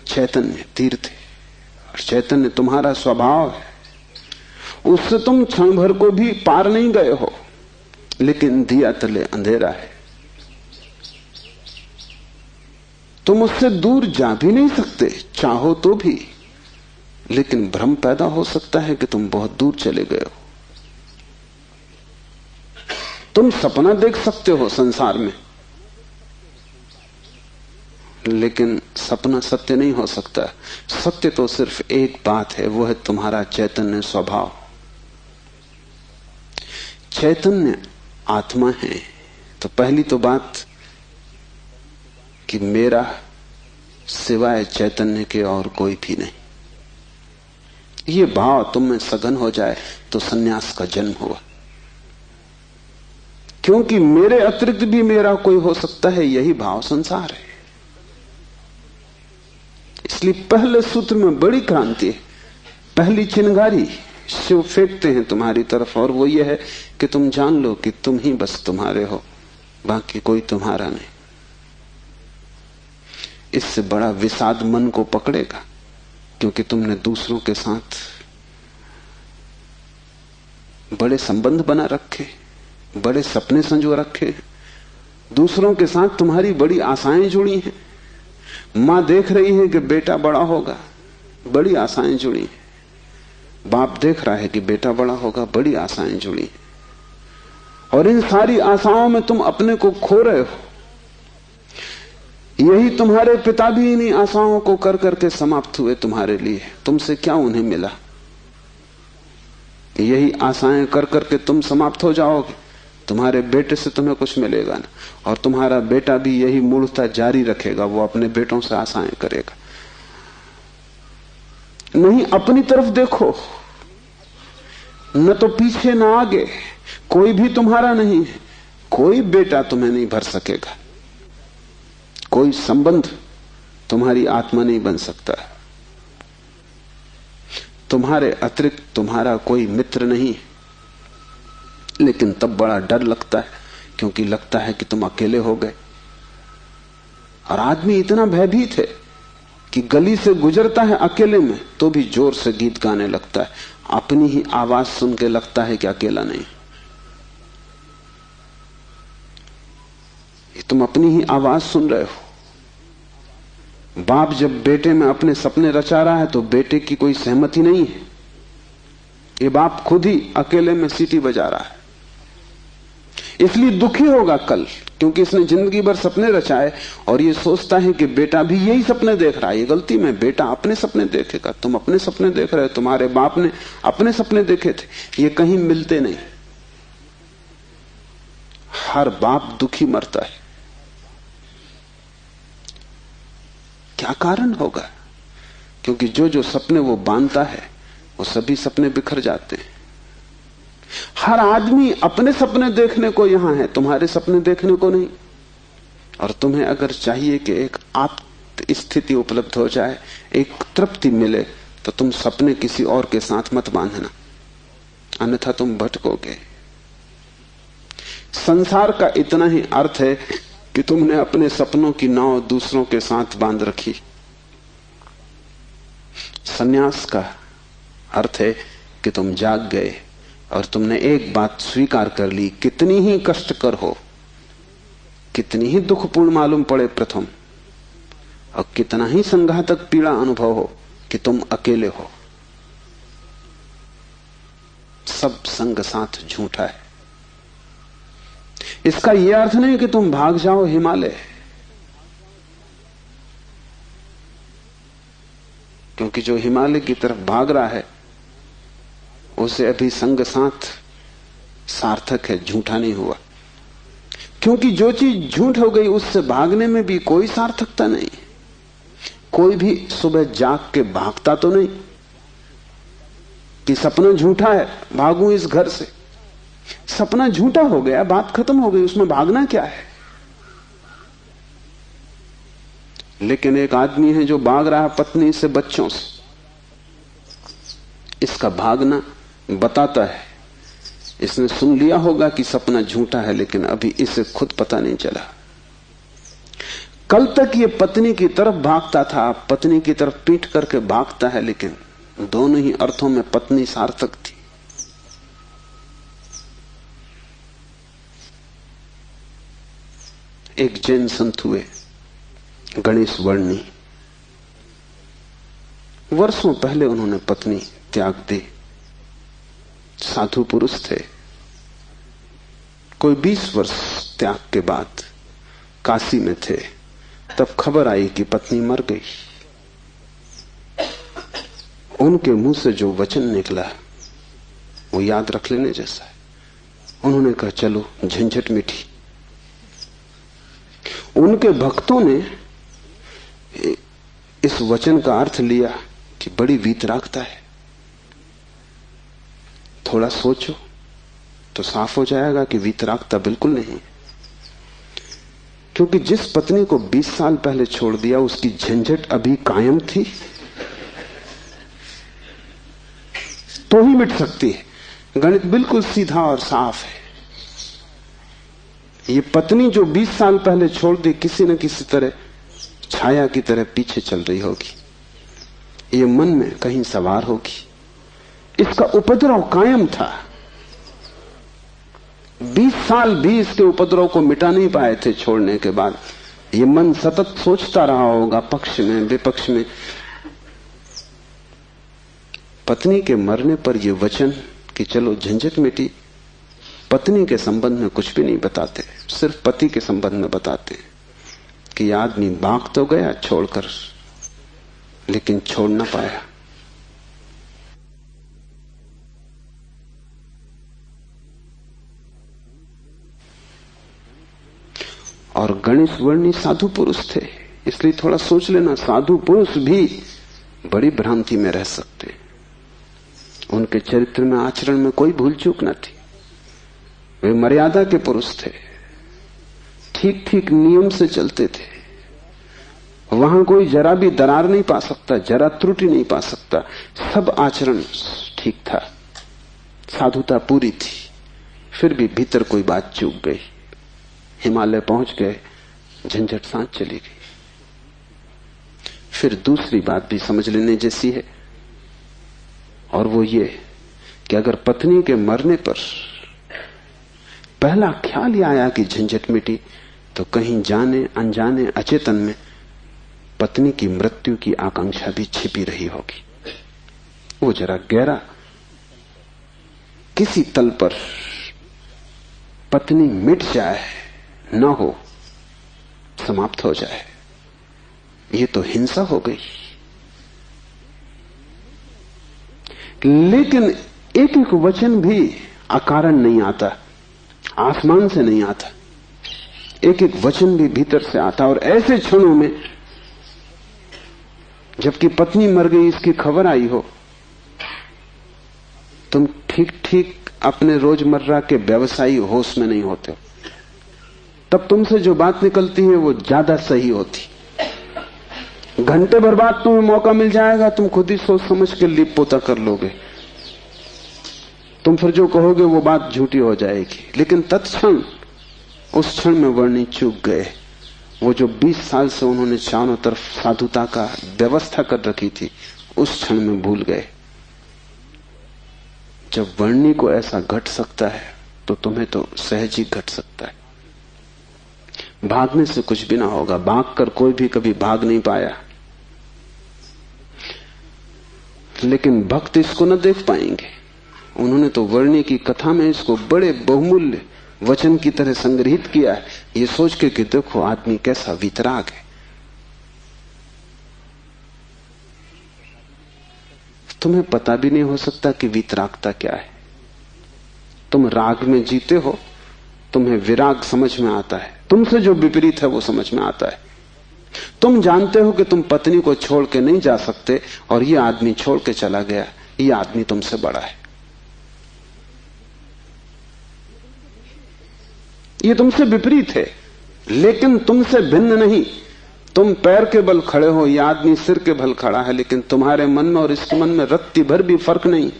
Speaker 2: चैतन्य तीर्थ है। और चैतन्य तुम्हारा स्वभाव है, उससे तुम क्षण भर को भी पार नहीं गए हो, लेकिन दिया तले अंधेरा है। तुम उससे दूर जा भी नहीं सकते, चाहो तो भी, लेकिन भ्रम पैदा हो सकता है कि तुम बहुत दूर चले गए हो। तुम सपना देख सकते हो संसार में, लेकिन सपना सत्य नहीं हो सकता। सत्य तो सिर्फ एक बात है, वो है तुम्हारा चैतन्य स्वभाव। चैतन्य आत्मा है, तो पहली तो बात कि मेरा सिवाय चैतन्य के और कोई भी नहीं। ये भाव तुम में सघन हो जाए तो सन्यास का जन्म हुआ, क्योंकि मेरे अतिरिक्त भी मेरा कोई हो सकता है, यही भाव संसार है। इसलिए पहले सूत्र में बड़ी क्रांति है। पहली चिंगारी शिव फेंकते हैं तुम्हारी तरफ, और वो ये है कि तुम जान लो कि तुम ही बस तुम्हारे हो, बाकी कोई तुम्हारा नहीं। इससे बड़ा विषाद मन को पकड़ेगा, क्योंकि तुमने दूसरों के साथ बड़े संबंध बना रखे, बड़े सपने संजो रखे हैं, दूसरों के साथ तुम्हारी बड़ी आशाएं जुड़ी हैं। मां देख रही है कि बेटा बड़ा होगा, बड़ी आशाएं जुड़ी हैं। बाप देख रहा है कि बेटा बड़ा होगा, बड़ी आशाएं जुड़ी हैं। और इन सारी आशाओं में तुम अपने को खो रहे हो। यही तुम्हारे पिता भी इन्हीं आशाओं को कर करके समाप्त हुए तुम्हारे लिए। तुमसे क्या उन्हें मिला? यही आशाएं कर करके तुम समाप्त हो जाओगे। तुम्हारे बेटे से तुम्हें कुछ मिलेगा ना, और तुम्हारा बेटा भी यही मूर्खता जारी रखेगा, वो अपने बेटों से आशाएं करेगा। नहीं, अपनी तरफ देखो, न तो पीछे न आगे, कोई भी तुम्हारा नहीं है। कोई बेटा तुम्हें नहीं भर सकेगा, कोई संबंध तुम्हारी आत्मा नहीं बन सकता। तुम्हारे अतिरिक्त तुम्हारा कोई मित्र नहीं। लेकिन तब बड़ा डर लगता है, क्योंकि लगता है कि तुम अकेले हो गए। और आदमी इतना भयभीत है कि गली से गुजरता है अकेले में तो भी जोर से गीत गाने लगता है। अपनी ही आवाज सुन के लगता है कि अकेला नहीं। ये तुम अपनी ही आवाज सुन रहे हो। बाप जब बेटे में अपने सपने रचा रहा है तो बेटे की कोई सहमति नहीं है। ये बाप खुद ही अकेले में सीटी बजा रहा है, इसलिए दुखी होगा कल, क्योंकि इसने जिंदगी भर सपने रचाए और ये सोचता है कि बेटा भी यही सपने देख रहा है। ये गलती में, बेटा अपने सपने देखेगा, तुम अपने सपने देख रहे हो। तुम्हारे बाप ने अपने सपने देखे थे, ये कहीं मिलते नहीं। हर बाप दुखी मरता है। क्या कारण होगा? क्योंकि जो जो सपने वो बांधता है वो सभी सपने बिखर जाते हैं। हर आदमी अपने सपने देखने को यहां है, तुम्हारे सपने देखने को नहीं। और तुम्हें अगर चाहिए कि एक आत्म स्थिति उपलब्ध हो जाए, एक तृप्ति मिले, तो तुम सपने किसी और के साथ मत बांधना, अन्यथा तुम भटकोगे। संसार का इतना ही अर्थ है कि तुमने अपने सपनों की नाव दूसरों के साथ बांध रखी। संन्यास का अर्थ है कि तुम जाग गए और तुमने एक बात स्वीकार कर ली, कितनी ही कष्टकर हो, कितनी ही दुखपूर्ण मालूम पड़े प्रथम, और कितना ही संघातक पीड़ा अनुभव हो, कि तुम अकेले हो। सब संग साथ झूठा है। इसका यह अर्थ नहीं कि तुम भाग जाओ हिमालय, क्योंकि जो हिमालय की तरफ भाग रहा है उसे अभी संग साथ सार्थक है, झूठा नहीं हुआ। क्योंकि जो चीज झूठ हो गई उससे भागने में भी कोई सार्थकता नहीं। कोई भी सुबह जाग के भागता तो नहीं कि सपना झूठा है, भागूं इस घर से। सपना झूठा हो गया, बात खत्म हो गई, उसमें भागना क्या है? लेकिन एक आदमी है जो भाग रहा है पत्नी से, बच्चों से। इसका भागना बताता है, इसने सुन लिया होगा कि सपना झूठा है, लेकिन अभी इसे खुद पता नहीं चला। कल तक ये पत्नी की तरफ भागता था, पत्नी की तरफ पीठ करके भागता है, लेकिन दोनों ही अर्थों में पत्नी सार्थक थी। एक जैन संत हुए, गणेश वर्णी। वर्षों पहले उन्होंने पत्नी त्याग दी। साधु पुरुष थे। कोई 20 वर्ष त्याग के बाद काशी में थे, तब खबर आई कि पत्नी मर गई। उनके मुंह से जो वचन निकला वो याद रख लेने जैसा है। उन्होंने कहा, चलो झंझट मिटी। उनके भक्तों ने इस वचन का अर्थ लिया कि बड़ी वीतरागता है। थोड़ा सोचो तो साफ हो जाएगा कि वीतरागता बिल्कुल नहीं, क्योंकि जिस पत्नी को 20 साल पहले छोड़ दिया उसकी झंझट अभी कायम थी तो ही मिट सकती है। गणित बिल्कुल सीधा और साफ है। ये पत्नी जो 20 साल पहले छोड़ दी, किसी न किसी तरह छाया की तरह पीछे चल रही होगी, ये मन में कहीं सवार होगी। इसका उपद्रव कायम था, 20 साल भी इसके उपद्रव को मिटा नहीं पाए थे छोड़ने के बाद। ये मन सतत सोचता रहा होगा, पक्ष में विपक्ष में। पत्नी के मरने पर ये वचन कि चलो झंझट मिटी, पत्नी के संबंध में कुछ भी नहीं बताते, सिर्फ पति के संबंध में बताते कि आदमी भाग तो गया छोड़कर, लेकिन छोड़ ना पाया। और गणेश वर्णी साधु पुरुष थे, इसलिए थोड़ा सोच लेना, साधु पुरुष भी बड़ी भ्रांति में रह सकते हैं। उनके चरित्र में, आचरण में कोई भूल चूक न थी। वे मर्यादा के पुरुष थे, ठीक ठीक नियम से चलते थे। वहां कोई जरा भी दरार नहीं पा सकता, जरा त्रुटि नहीं पा सकता। सब आचरण ठीक था, साधुता पूरी थी। फिर भी भीतर कोई बात चूक गई। हिमालय पहुंच गए, झंझट सांस चली गई। फिर दूसरी बात भी समझ लेने जैसी है, और वो ये कि अगर पत्नी के मरने पर पहला ख्याल ही आया कि झंझट मिटी, तो कहीं जाने अनजाने अचेतन में पत्नी की मृत्यु की आकांक्षा भी छिपी रही होगी। वो जरा गहरा किसी तल पर पत्नी मिट जाए, न हो, समाप्त हो जाए, ये तो हिंसा हो गई। लेकिन एक एक वचन भी अकारण नहीं आता, आसमान से नहीं आता। एक एक वचन भी भीतर से आता। और ऐसे क्षणों में जबकि पत्नी मर गई इसकी खबर आई हो, तुम ठीक ठीक अपने रोजमर्रा के व्यवसायी होश में नहीं होते हो। तब तुमसे जो बात निकलती है वो ज्यादा सही होती। घंटे भर बाद तुम्हें मौका मिल जाएगा, तुम खुद ही सोच समझ के लीप पोता कर लोगे। तुम फिर जो कहोगे वो बात झूठी हो जाएगी। लेकिन तत्क्षण, उस क्षण में वर्णी चूक गए। वो जो 20 साल से उन्होंने चारों तरफ साधुता का व्यवस्था कर रखी थी, उस क्षण में भूल गए। जब वर्णी को ऐसा घट सकता है तो तुम्हें तो सहज ही घट सकता है। भागने से कुछ भी ना होगा, भागकर कोई भी कभी भाग नहीं पाया। लेकिन भक्त इसको न देख पाएंगे। उन्होंने तो वर्णी की कथा में इसको बड़े बहुमूल्य वचन की तरह संग्रहित किया है, ये सोच के कि देखो आदमी कैसा वीतराग है। तुम्हें पता भी नहीं हो सकता कि वीतरागता क्या है। तुम राग में जीते हो, तुम्हें विराग समझ में आता है, तुमसे जो विपरीत है वो समझ में आता है। तुम जानते हो कि तुम पत्नी को छोड़ के नहीं जा सकते, और ये आदमी छोड़ के चला गया, ये आदमी तुमसे बड़ा है। ये तुमसे विपरीत है, लेकिन तुमसे भिन्न नहीं। तुम पैर के बल खड़े हो, यह आदमी सिर के बल खड़ा है, लेकिन तुम्हारे मन में और इसके मन में रत्ती भर भी फर्क नहीं।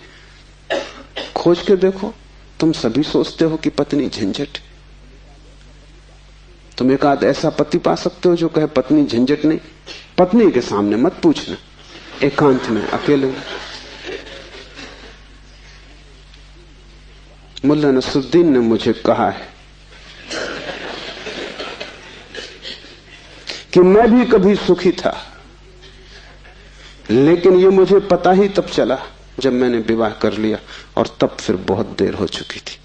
Speaker 2: खोज के देखो, तुम सभी सोचते हो कि पत्नी झंझट। तुम एक आध ऐसा पति पा सकते हो जो कहे पत्नी झंझट नहीं। पत्नी के सामने मत पूछना, एकांत में अकेले। मुल्ला नसरुद्दीन ने मुझे कहा है कि मैं भी कभी सुखी था, लेकिन ये मुझे पता ही तब चला जब मैंने विवाह कर लिया, और तब फिर बहुत देर हो चुकी थी।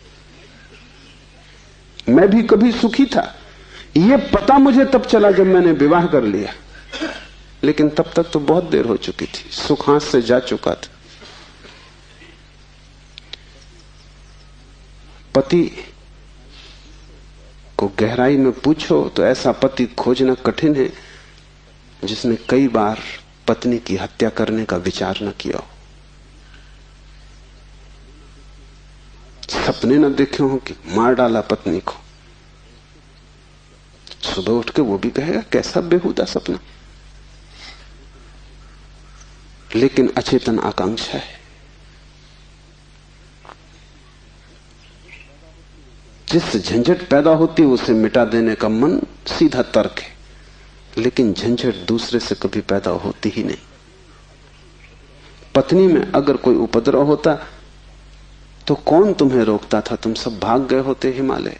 Speaker 2: मैं भी कभी सुखी था, ये पता मुझे तब चला जब मैंने विवाह कर लिया, लेकिन तब तक तो बहुत देर हो चुकी थी, सुख हाथ से जा चुका था। पति को गहराई में पूछो तो ऐसा पति खोजना कठिन है जिसने कई बार पत्नी की हत्या करने का विचार न किया हो। सपने न देखे हो कि मार डाला पत्नी को, सुबह उठ के वो भी कहेगा कैसा बेहुदा सपना। लेकिन अचेतन आकांक्षा है। जिससे झंझट पैदा होती है उसे मिटा देने का मन सीधा तर्क है, लेकिन झंझट दूसरे से कभी पैदा होती ही नहीं। पत्नी में अगर कोई उपद्रव होता तो कौन तुम्हें रोकता था? तुम सब भाग गए होते हिमालय।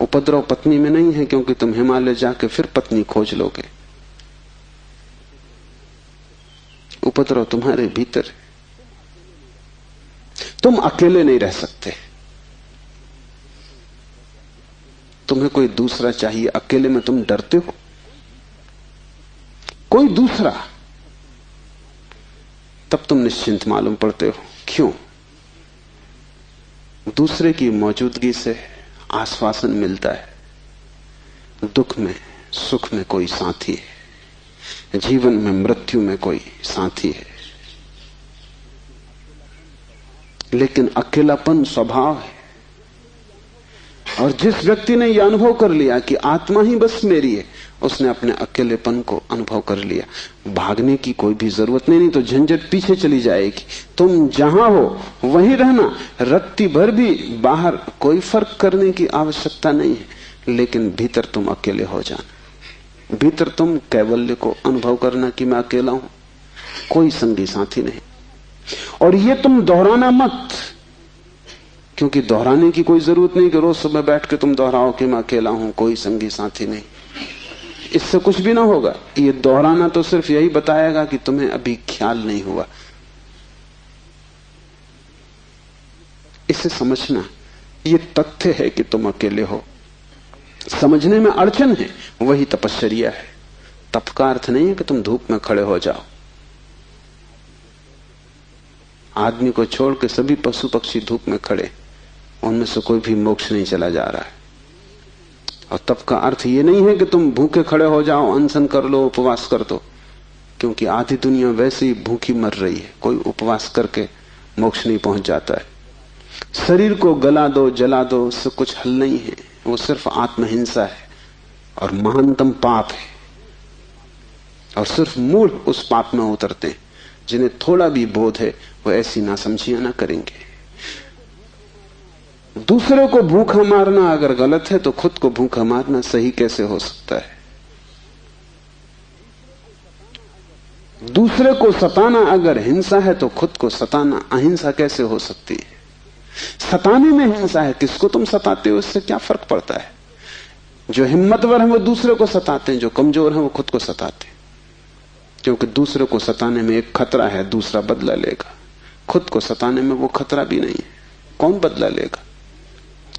Speaker 2: उपद्रव पत्नी में नहीं है, क्योंकि तुम हिमालय जाके फिर पत्नी खोज लोगे। उपद्रव तुम्हारे भीतर है। तुम अकेले नहीं रह सकते, तुम्हें कोई दूसरा चाहिए। अकेले में तुम डरते हो, कोई दूसरा, तब तुम निश्चिंत मालूम पड़ते हो। क्यों? दूसरे की मौजूदगी से आश्वासन मिलता है। दुख में सुख में कोई साथी है, जीवन में मृत्यु में कोई साथी है। लेकिन अकेलापन स्वभाव है। और जिस व्यक्ति ने यह अनुभव कर लिया कि आत्मा ही बस मेरी है, उसने अपने अकेलेपन को अनुभव कर लिया। भागने की कोई भी जरूरत नहीं तो झंझट पीछे चली जाएगी। तुम जहां हो वहीं रहना, रत्ती भर भी बाहर कोई फर्क करने की आवश्यकता नहीं है। लेकिन भीतर तुम अकेले हो जाना, भीतर तुम कैवल्य को अनुभव करना कि मैं अकेला हूं, कोई संगी साथी नहीं। और ये तुम दोहराना मत, क्योंकि दोहराने की कोई जरूरत नहीं कि रोज सुबह बैठ के तुम दोहराओ कि मैं अकेला हूं, कोई संगी साथी नहीं। इससे कुछ भी ना होगा। ये दोहराना तो सिर्फ यही बताएगा कि तुम्हें अभी ख्याल नहीं हुआ। इसे समझना, ये तथ्य है कि तुम अकेले हो। समझने में अड़चन है, वही तपश्चर्या है। तप का अर्थ नहीं है कि तुम धूप में खड़े हो जाओ। आदमी को छोड़ के सभी पशु पक्षी धूप में खड़े, उनमें से कोई भी मोक्ष नहीं चला जा रहा है। और तप का अर्थ ये नहीं है कि तुम भूखे खड़े हो जाओ, अनशन कर लो, उपवास कर दो, क्योंकि आधी दुनिया वैसे ही भूखी मर रही है। कोई उपवास करके मोक्ष नहीं पहुंच जाता है। शरीर को गला दो, जला दो, उससे कुछ हल नहीं है। वो सिर्फ आत्महिंसा है और महानतम पाप है। और सिर्फ मूढ़ उस पाप में उतरते हैं। जिन्हें थोड़ा भी बोध है वो ऐसी नासमझियां ना करेंगे। दूसरे को भूखा मारना अगर गलत है तो खुद को भूखा मारना सही कैसे हो सकता है? दूसरे को सताना अगर हिंसा है तो खुद को सताना अहिंसा कैसे हो सकती है? सताने में हिंसा है, किसको तुम सताते हो इससे क्या फर्क पड़ता है? जो हिम्मतवर है वो दूसरे को सताते हैं, जो कमजोर है वो खुद को सताते हैं। क्योंकि दूसरे को सताने में एक खतरा है, दूसरा बदला लेगा। खुद को सताने में वो खतरा भी नहीं है, कौन बदला लेगा?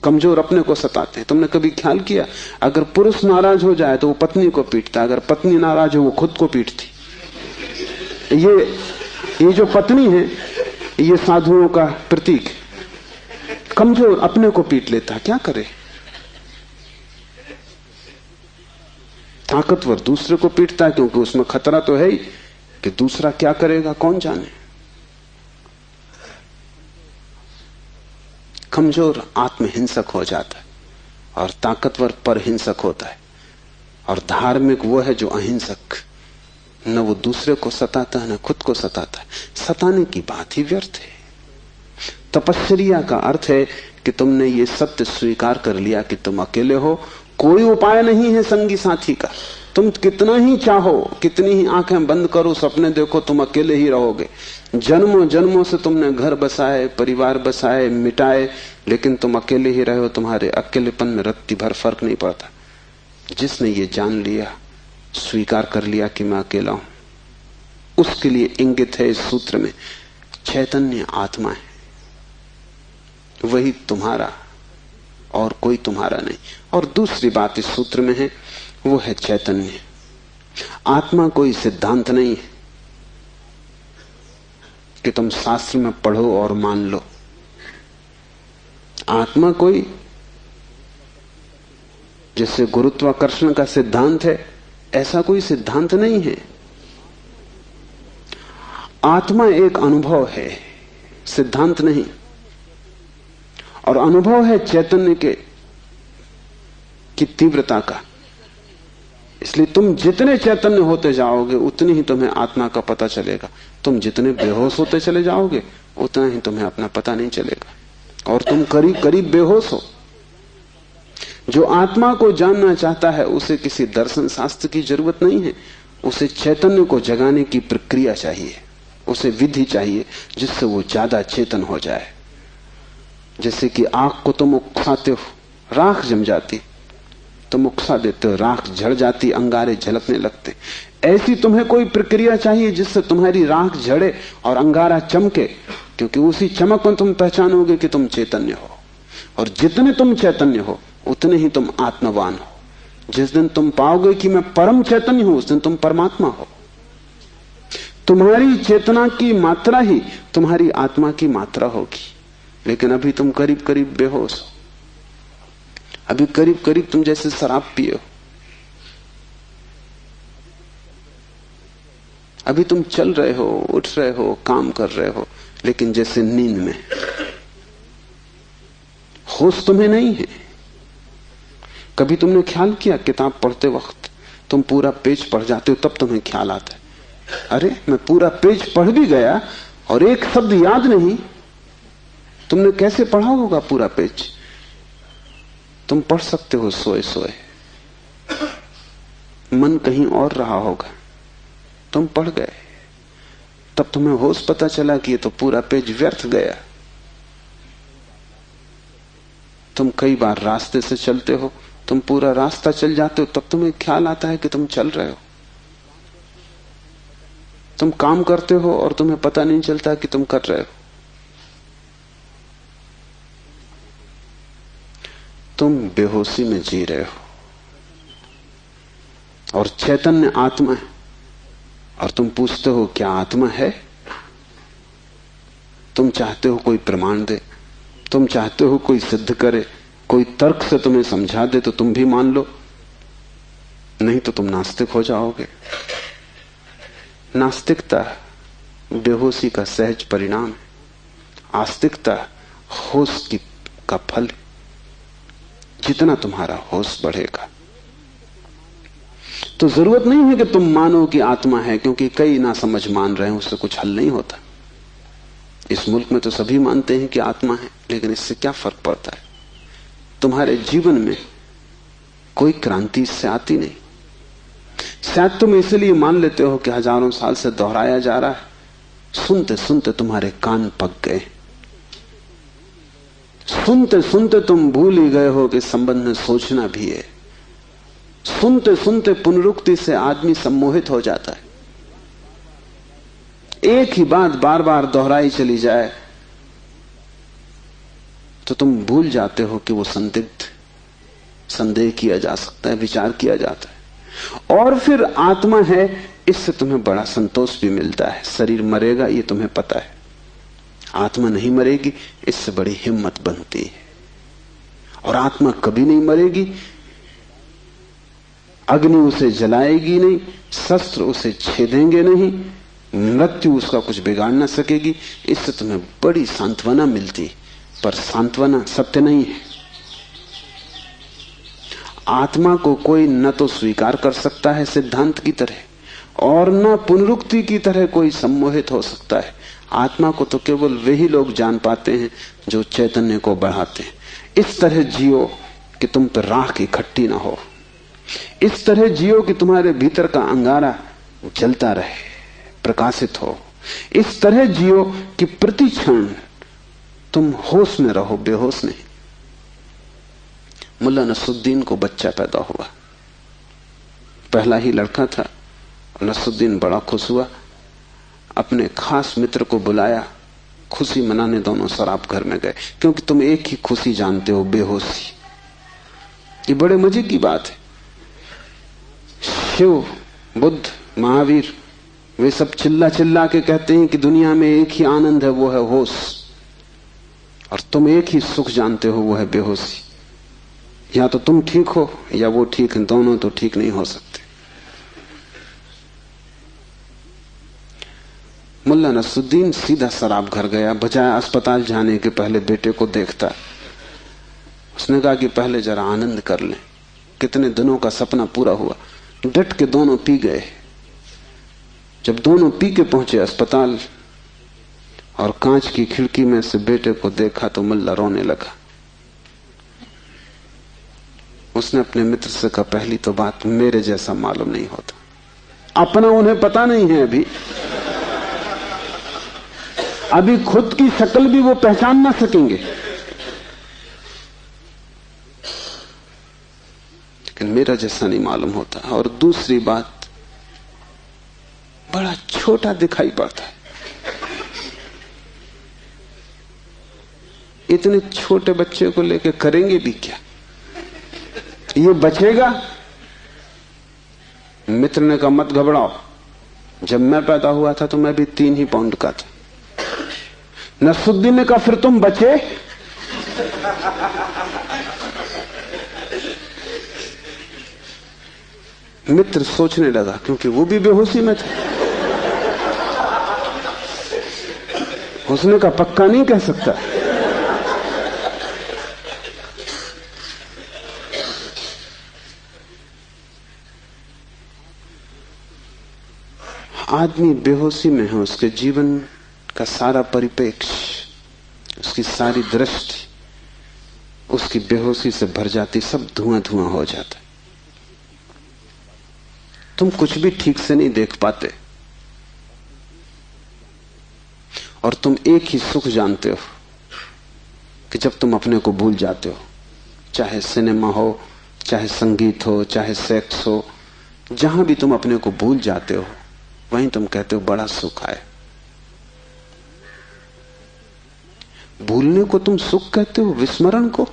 Speaker 2: कमजोर अपने को सताते हैं। तुमने कभी ख्याल किया, अगर पुरुष नाराज हो जाए तो वो पत्नी को पीटता, अगर पत्नी नाराज हो वो खुद को पीटती। ये जो पत्नी है ये साधुओं का प्रतीक है। कमजोर अपने को पीट लेता, क्या करे? ताकतवर दूसरे को पीटता है, क्योंकि उसमें खतरा तो है ही कि दूसरा क्या करेगा कौन जाने। कमजोर आत्महिंसक हो जाता है और ताकतवर परहिंसक होता है। और धार्मिक वो है जो अहिंसक, न वो दूसरे को सताता है न खुद को सताता है। सताने की बात ही व्यर्थ है। तपश्चर्या का अर्थ है कि तुमने ये सत्य स्वीकार कर लिया कि तुम अकेले हो, कोई उपाय नहीं है संगी साथी का। तुम कितना ही चाहो, कितनी ही आंखें बंद करो, सपने देखो, तुम अकेले ही रहोगे। जन्मों जन्मों से तुमने घर बसाए, परिवार बसाए, मिटाए, लेकिन तुम अकेले ही रहे हो। तुम्हारे अकेलेपन में रत्ती भर फर्क नहीं पड़ता। जिसने ये जान लिया, स्वीकार कर लिया कि मैं अकेला हूं, उसके लिए इंगित है इस सूत्र में चैतन्य आत्मा है, वही तुम्हारा और कोई तुम्हारा नहीं। और दूसरी बात इस सूत्र में है, वो है चैतन्य। आत्मा कोई सिद्धांत नहीं है कि तुम शास्त्र में पढ़ो और मान लो। आत्मा कोई जैसे गुरुत्वाकर्षण का सिद्धांत है, ऐसा कोई सिद्धांत नहीं है। आत्मा एक अनुभव है, सिद्धांत नहीं। और अनुभव है चैतन्य की तीव्रता का। इसलिए तुम जितने चैतन्य होते जाओगे उतनी ही तुम्हें आत्मा का पता चलेगा। तुम जितने बेहोश होते चले जाओगे उतना ही तुम्हें अपना पता नहीं चलेगा। और तुम करीब करीब बेहोश हो। जो आत्मा को जानना चाहता है उसे किसी दर्शन शास्त्र की जरूरत नहीं है, उसे चैतन्य को जगाने की प्रक्रिया चाहिए। उसे विधि चाहिए जिससे वो ज्यादा चेतन हो जाए। जैसे कि आग को तुम उकसाते हो, राख जम जाती, तुम उकसा देते हो, राख झड़ जाती, अंगारे झलकने लगते। ऐसी तुम्हें कोई प्रक्रिया चाहिए जिससे तुम्हारी राख झड़े और अंगारा चमके, क्योंकि उसी चमक में तुम पहचानोगे कि तुम चैतन्य हो। और जितने तुम चैतन्य हो उतने ही तुम आत्मवान हो। जिस दिन तुम पाओगे कि मैं परम चैतन्य हूं, उस दिन तुम परमात्मा हो। तुम्हारी चेतना की मात्रा ही तुम्हारी आत्मा की मात्रा होगी। लेकिन अभी तुम करीब करीब बेहोश हो, अभी करीब करीब तुम जैसे शराब पिए हो। अभी तुम चल रहे हो, उठ रहे हो, काम कर रहे हो, लेकिन जैसे नींद में। होश तुम्हें नहीं है। कभी तुमने ख्याल किया, किताब पढ़ते वक्त तुम पूरा पेज पढ़ जाते हो, तब तुम्हें ख्याल आता है, अरे मैं पूरा पेज पढ़ भी गया और एक शब्द याद नहीं। तुमने कैसे पढ़ा होगा पूरा पेज? तुम पढ़ सकते हो सोए सोए, मन कहीं और रहा होगा, तुम पढ़ गए, तब तुम्हें होश पता चला कि ये तो पूरा पेज व्यर्थ गया। तुम कई बार रास्ते से चलते हो, तुम पूरा रास्ता चल जाते हो, तब तुम्हें ख्याल आता है कि तुम चल रहे हो। तुम काम करते हो और तुम्हें पता नहीं चलता कि तुम कर रहे हो। तुम बेहोशी में जी रहे हो और चैतन्य आत्मा है। और तुम पूछते हो क्या आत्मा है? तुम चाहते हो कोई प्रमाण दे, तुम चाहते हो कोई सिद्ध करे, कोई तर्क से तुम्हें समझा दे तो तुम भी मान लो, नहीं तो तुम नास्तिक हो जाओगे। नास्तिकता बेहोशी का सहज परिणाम है, आस्तिकता होश का फल। जितना तुम्हारा होश बढ़ेगा तो जरूरत नहीं है कि तुम मानो कि आत्मा है, क्योंकि कई ना समझ मान रहे हैं, उससे कुछ हल नहीं होता। इस मुल्क में तो सभी मानते हैं कि आत्मा है, लेकिन इससे क्या फर्क पड़ता है? तुम्हारे जीवन में कोई क्रांति इससे आती नहीं। शायद तुम इसलिए मान लेते हो कि हजारों साल से दोहराया जा रहा है, सुनते सुनते तुम्हारे कान पक गए, सुनते सुनते तुम भूल ही गए हो कि संबंध में सोचना भी है। सुनते सुनते पुनरुक्ति से आदमी सम्मोहित हो जाता है। एक ही बात बार बार दोहराई चली जाए तो तुम भूल जाते हो कि वो संदिग्ध, संदेह किया जा सकता है, विचार किया जाता है। और फिर आत्मा है, इससे तुम्हें बड़ा संतोष भी मिलता है। शरीर मरेगा ये तुम्हें पता है, आत्मा नहीं मरेगी, इससे बड़ी हिम्मत बनती है। और आत्मा कभी नहीं मरेगी, अग्नि उसे जलाएगी नहीं, शस्त्र उसे छेदेंगे नहीं, मृत्यु उसका कुछ बिगाड़ ना सकेगी। इससे तुम्हें बड़ी सांत्वना मिलती, पर सांत्वना सत्य नहीं है। आत्मा को कोई न तो स्वीकार कर सकता है सिद्धांत की तरह, और न पुनरुक्ति की तरह कोई सम्मोहित हो सकता है। आत्मा को तो केवल वही लोग जान पाते हैं जो चैतन्य को बढ़ाते हैं। इस तरह जियो कि तुम पर राख इकट्ठी ना हो, इस तरह जियो कि तुम्हारे भीतर का अंगारा जलता रहे, प्रकाशित हो। इस तरह जियो कि प्रति क्षण तुम होश में रहो, बेहोश नहीं। मुल्ला नसरुद्दीन को बच्चा पैदा हुआ, पहला ही लड़का था। नसरुद्दीन बड़ा खुश हुआ, अपने खास मित्र को बुलाया, खुशी मनाने दोनों शराब घर में गए। क्योंकि तुम एक ही खुशी जानते हो, बेहोशी। ये बड़े मजे की बात है। शिव, बुद्ध, महावीर, वे सब चिल्ला चिल्ला के कहते हैं कि दुनिया में एक ही आनंद है, वो है होश। और तुम एक ही सुख जानते हो, वो है बेहोशी। या तो तुम ठीक हो या वो ठीक है, दोनों तो ठीक नहीं हो सकते। मुल्ला नसरुद्दीन सीधा शराब घर गया, बजाय अस्पताल जाने के पहले बेटे को देखता। उसने कहा कि पहले जरा आनंद कर लें, कितने दिनों का सपना पूरा हुआ। डट के दोनों पी गए। जब दोनों पी के पहुंचे अस्पताल और कांच की खिड़की में से बेटे को देखा तो मुल्ला रोने लगा। उसने अपने मित्र से कहा, पहली तो बात मेरे जैसा मालूम नहीं होता। अपना उन्हें पता नहीं है अभी, अभी खुद की शक्ल भी वो पहचान ना सकेंगे। लेकिन मेरा जैसा नहीं मालूम होता। और दूसरी बात, बड़ा छोटा दिखाई पड़ता है। इतने छोटे बच्चे को लेकर करेंगे भी क्या? ये बचेगा? मित्र ने कहा मत घबराओ, जब मैं पैदा हुआ था तो मैं भी 3 ही पाउंड का था। नसरुद्दीन ने कहा फिर तुम बचे? मित्र सोचने लगा, क्योंकि वो भी बेहोशी में था। उसने कहा पक्का नहीं कह सकता। आदमी बेहोशी में है, उसके जीवन का सारा परिप्रेक्ष्य, उसकी सारी दृष्टि उसकी बेहोशी से भर जाती, सब धुआं धुआं हो जाता है। तुम कुछ भी ठीक से नहीं देख पाते और तुम एक ही सुख जानते हो कि जब तुम अपने को भूल जाते हो, चाहे सिनेमा हो, चाहे संगीत हो, चाहे सेक्स हो, जहां भी तुम अपने को भूल जाते हो वहीं तुम कहते हो बड़ा सुख आए। भूलने को तुम सुख कहते हो, विस्मरण को?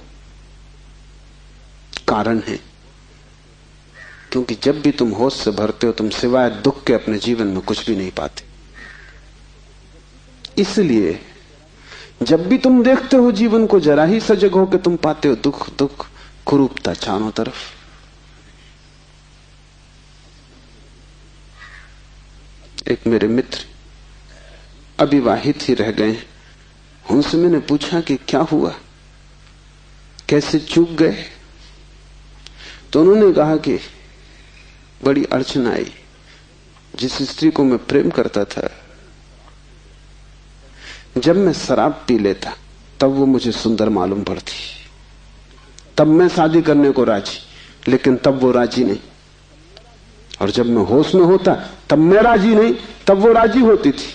Speaker 2: कारण है, क्योंकि जब भी तुम होश से भरते हो तुम सिवाय दुख के अपने जीवन में कुछ भी नहीं पाते। इसलिए जब भी तुम देखते हो जीवन को, जरा ही सजग हो के तुम पाते हो दुख दुख, कुरूपता चारों तरफ। एक मेरे मित्र अविवाहित ही रह गए, उनसे मैंने पूछा कि क्या हुआ, कैसे चूक गए? तो उन्होंने कहा कि बड़ी अड़चन आई। जिस स्त्री को मैं प्रेम करता था, जब मैं शराब पी लेता तब वो मुझे सुंदर मालूम पड़ती, तब मैं शादी करने को राजी, लेकिन तब वो राजी नहीं। और जब मैं होश में होता तब मैं राजी नहीं, तब वो राजी होती थी।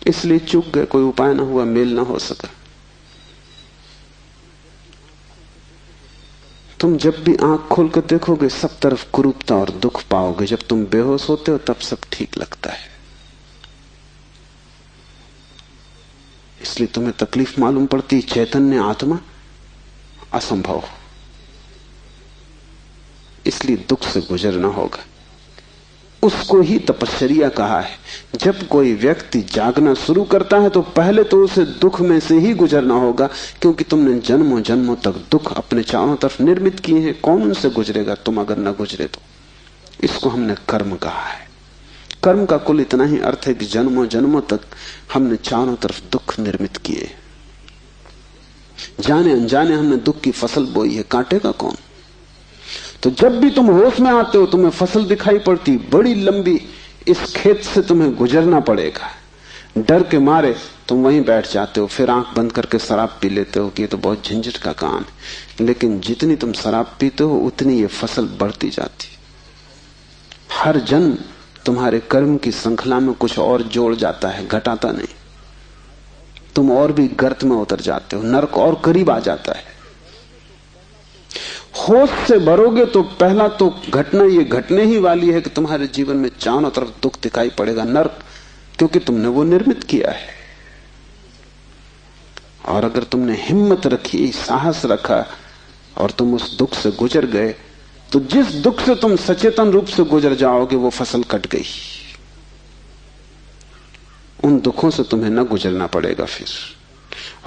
Speaker 2: इसलिए चूक गए, कोई उपाय ना हुआ, मेल ना हो सका। तुम जब भी आंख खोल कर देखोगे सब तरफ कुरूपता और दुख पाओगे। जब तुम बेहोश होते हो तब सब ठीक लगता है। इसलिए तुम्हें तकलीफ मालूम पड़ती, चैतन्य आत्मा असंभव। इसलिए दुख से गुजरना होगा। उसको ही तपश्चर्या कहा है। जब कोई व्यक्ति जागना शुरू करता है तो पहले तो उसे दुख में से ही गुजरना होगा, क्योंकि तुमने जन्मों जन्मों तक दुख अपने चारों तरफ निर्मित किए हैं। कौन उनसे गुजरेगा तुम अगर न गुजरे तो? इसको हमने कर्म कहा है। कर्म का कुल इतना ही अर्थ है कि जन्मों जन्मों तक हमने चारों तरफ दुख निर्मित किए, जाने अनजाने हमने दुख की फसल बोई है, काटेगा कौन? तो जब भी तुम होश में आते हो तुम्हें फसल दिखाई पड़ती, बड़ी लंबी, इस खेत से तुम्हें गुजरना पड़ेगा। डर के मारे तुम वहीं बैठ जाते हो, फिर आंख बंद करके शराब पी लेते हो कि ये तो बहुत झंझट का काम है। लेकिन जितनी तुम शराब पीते हो उतनी ये फसल बढ़ती जाती। हर जन्म तुम्हारे कर्म की श्रृंखला में कुछ और जोड़ जाता है, घटाता नहीं। तुम और भी गर्त में उतर जाते हो, नरक और करीब आ जाता है। होश से भरोगे तो पहला तो घटना ये घटने ही वाली है कि तुम्हारे जीवन में चारों तरफ दुख दिखाई पड़ेगा, नरक, क्योंकि तुमने वो निर्मित किया है। और अगर तुमने हिम्मत रखी, साहस रखा और तुम उस दुख से गुजर गए, तो जिस दुख से तुम सचेतन रूप से गुजर जाओगे वो फसल कट गई। उन दुखों से तुम्हें न गुजरना पड़ेगा फिर।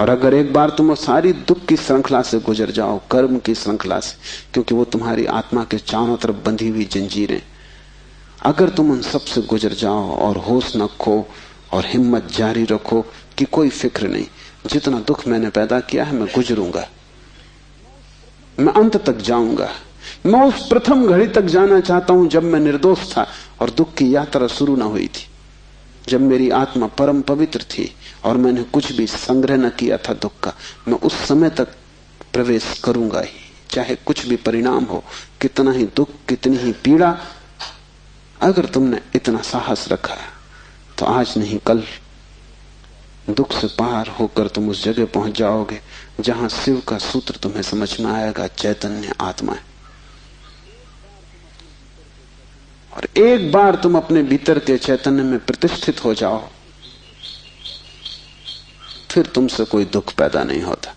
Speaker 2: और अगर एक बार तुम सारी दुख की श्रृंखला से गुजर जाओ, कर्म की श्रृंखला से, क्योंकि वो तुम्हारी आत्मा के चारों तरफ बंधी हुई जंजीरें, अगर तुम उन सब से गुजर जाओ और होश न खो और हिम्मत जारी रखो कि कोई फिक्र नहीं, जितना दुख मैंने पैदा किया है मैं गुजरूंगा, मैं अंत तक जाऊंगा। मैं उस प्रथम घड़ी तक जाना चाहता हूं जब मैं निर्दोष था और दुख की यात्रा शुरू न हुई थी, जब मेरी आत्मा परम पवित्र थी और मैंने कुछ भी संग्रह न किया था दुख का। मैं उस समय तक प्रवेश करूंगा ही, चाहे कुछ भी परिणाम हो, कितना ही दुख, कितनी ही पीड़ा। अगर तुमने इतना साहस रखा तो आज नहीं कल दुख से पार होकर तुम उस जगह पहुंच जाओगे जहां शिव का सूत्र तुम्हें समझ में आएगा, चैतन्य आत्मा है। और एक बार तुम अपने भीतर के चैतन्य में प्रतिष्ठित हो जाओ, फिर तुमसे कोई दुख पैदा नहीं होता,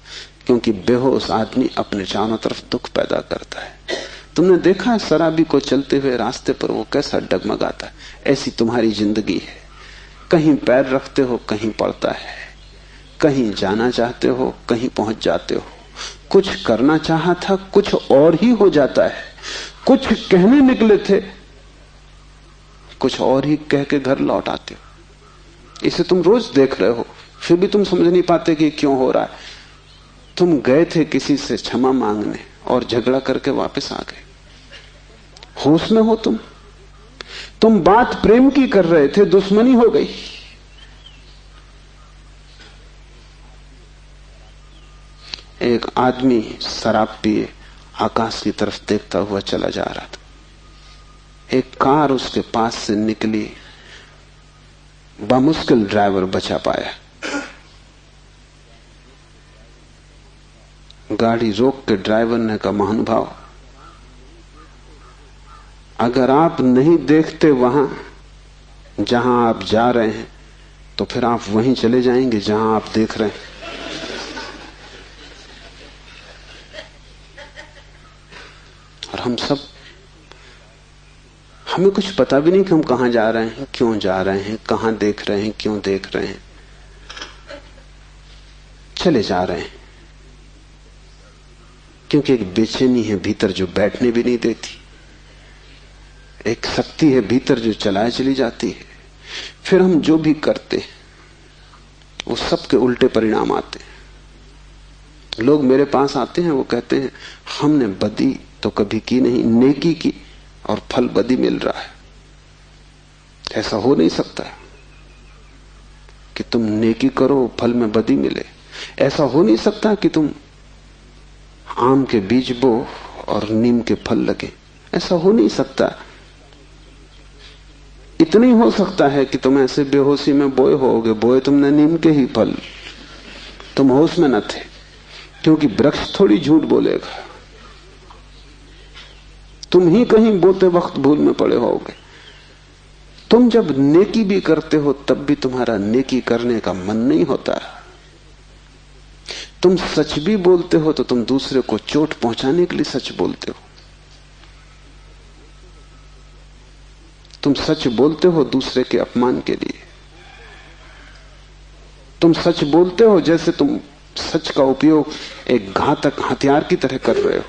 Speaker 2: क्योंकि बेहोश आदमी अपने चारों तरफ दुख पैदा करता है। तुमने देखा है शराबी को चलते हुए रास्ते पर वो कैसा डगमगाता है? ऐसी तुम्हारी जिंदगी है। कहीं पैर रखते हो कहीं पड़ता है, कहीं जाना चाहते हो कहीं पहुंच जाते हो, कुछ करना चाहा था कुछ और ही हो जाता है, कुछ कहने निकले थे कुछ और ही कह के घर लौट आते हो। इसे तुम रोज देख रहे हो, फिर भी तुम समझ नहीं पाते कि क्यों हो रहा है। तुम गए थे किसी से क्षमा मांगने और झगड़ा करके वापस आ गए। होश में हो तुम बात प्रेम की कर रहे थे, दुश्मनी हो गई। एक आदमी शराब पिए आकाश की तरफ देखता हुआ चला जा रहा था। एक कार उसके पास से निकली, बामुश्किल ड्राइवर बचा पाया। गाड़ी रोक के ड्राइवर ने कहा, महानुभाव, अगर आप नहीं देखते वहां जहां आप जा रहे हैं तो फिर आप वहीं चले जाएंगे जहां आप देख रहे हैं। और हम सब, हमें कुछ पता भी नहीं कि हम कहां जा रहे हैं, क्यों जा रहे हैं, कहां देख रहे हैं, क्यों देख रहे हैं, चले जा रहे हैं। क्योंकि एक बेचैनी है भीतर जो बैठने भी नहीं देती, एक शक्ति है भीतर जो चलाए चली जाती है। फिर हम जो भी करते वो सबके उल्टे परिणाम आते हैं। लोग मेरे पास आते हैं, वो कहते हैं हमने बदी तो कभी की नहीं, नेकी की और फल बदी मिल रहा है। ऐसा हो नहीं सकता कि तुम नेकी करो फल में बदी मिले। ऐसा हो नहीं सकता कि तुम आम के बीज बो और नीम के फल लगे। ऐसा हो नहीं सकता। इतना ही हो सकता है कि तुम ऐसे बेहोशी में बोए होगे, बोए तुमने नीम के ही फल, तुम होश में न थे। क्योंकि वृक्ष थोड़ी झूठ बोलेगा, तुम ही कहीं बोते वक्त भूल में पड़े होगे। तुम जब नेकी भी करते हो तब भी तुम्हारा नेकी करने का मन नहीं होता। तुम सच भी बोलते हो तो तुम दूसरे को चोट पहुंचाने के लिए सच बोलते हो। तुम सच बोलते हो दूसरे के अपमान के लिए। तुम सच बोलते हो जैसे तुम सच का उपयोग एक घातक हथियार की तरह कर रहे हो।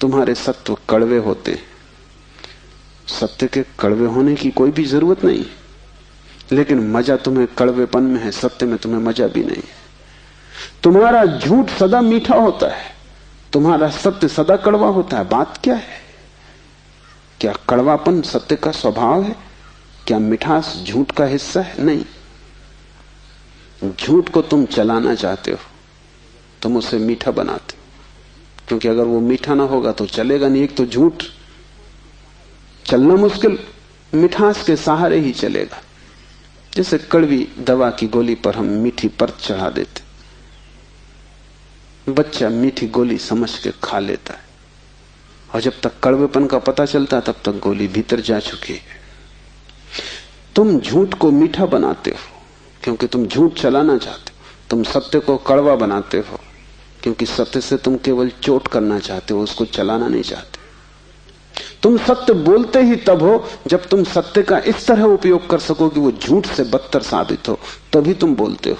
Speaker 2: तुम्हारे सत्य कड़वे होते हैं। सत्य के कड़वे होने की कोई भी जरूरत नहीं, लेकिन मजा तुम्हें कड़वेपन में है, सत्य में तुम्हें मजा भी नहीं। तुम्हारा झूठ सदा मीठा होता है, तुम्हारा सत्य सदा कड़वा होता है। बात क्या है? क्या कड़वापन सत्य का स्वभाव है? क्या मिठास झूठ का हिस्सा है? नहीं। झूठ को तुम चलाना चाहते हो, तुम उसे मीठा बनाते हो, क्योंकि अगर वो मीठा ना होगा तो चलेगा नहीं। एक तो झूठ चलना मुश्किल, मिठास के सहारे ही चलेगा। जैसे कड़वी दवा की गोली पर हम मीठी परत चढ़ा देते, बच्चा मीठी गोली समझ के खा लेता है, और जब तक कड़वेपन का पता चलता है तब तक गोली भीतर जा चुकी है। तुम झूठ को मीठा बनाते हो क्योंकि तुम झूठ चलाना चाहते हो। तुम सत्य को कड़वा बनाते हो क्योंकि सत्य से तुम केवल चोट करना चाहते हो, उसको चलाना नहीं चाहते। तुम सत्य बोलते ही तब हो जब तुम सत्य का इस तरह उपयोग कर सको कि वो झूठ से बदतर साबित हो, तभी तुम बोलते हो।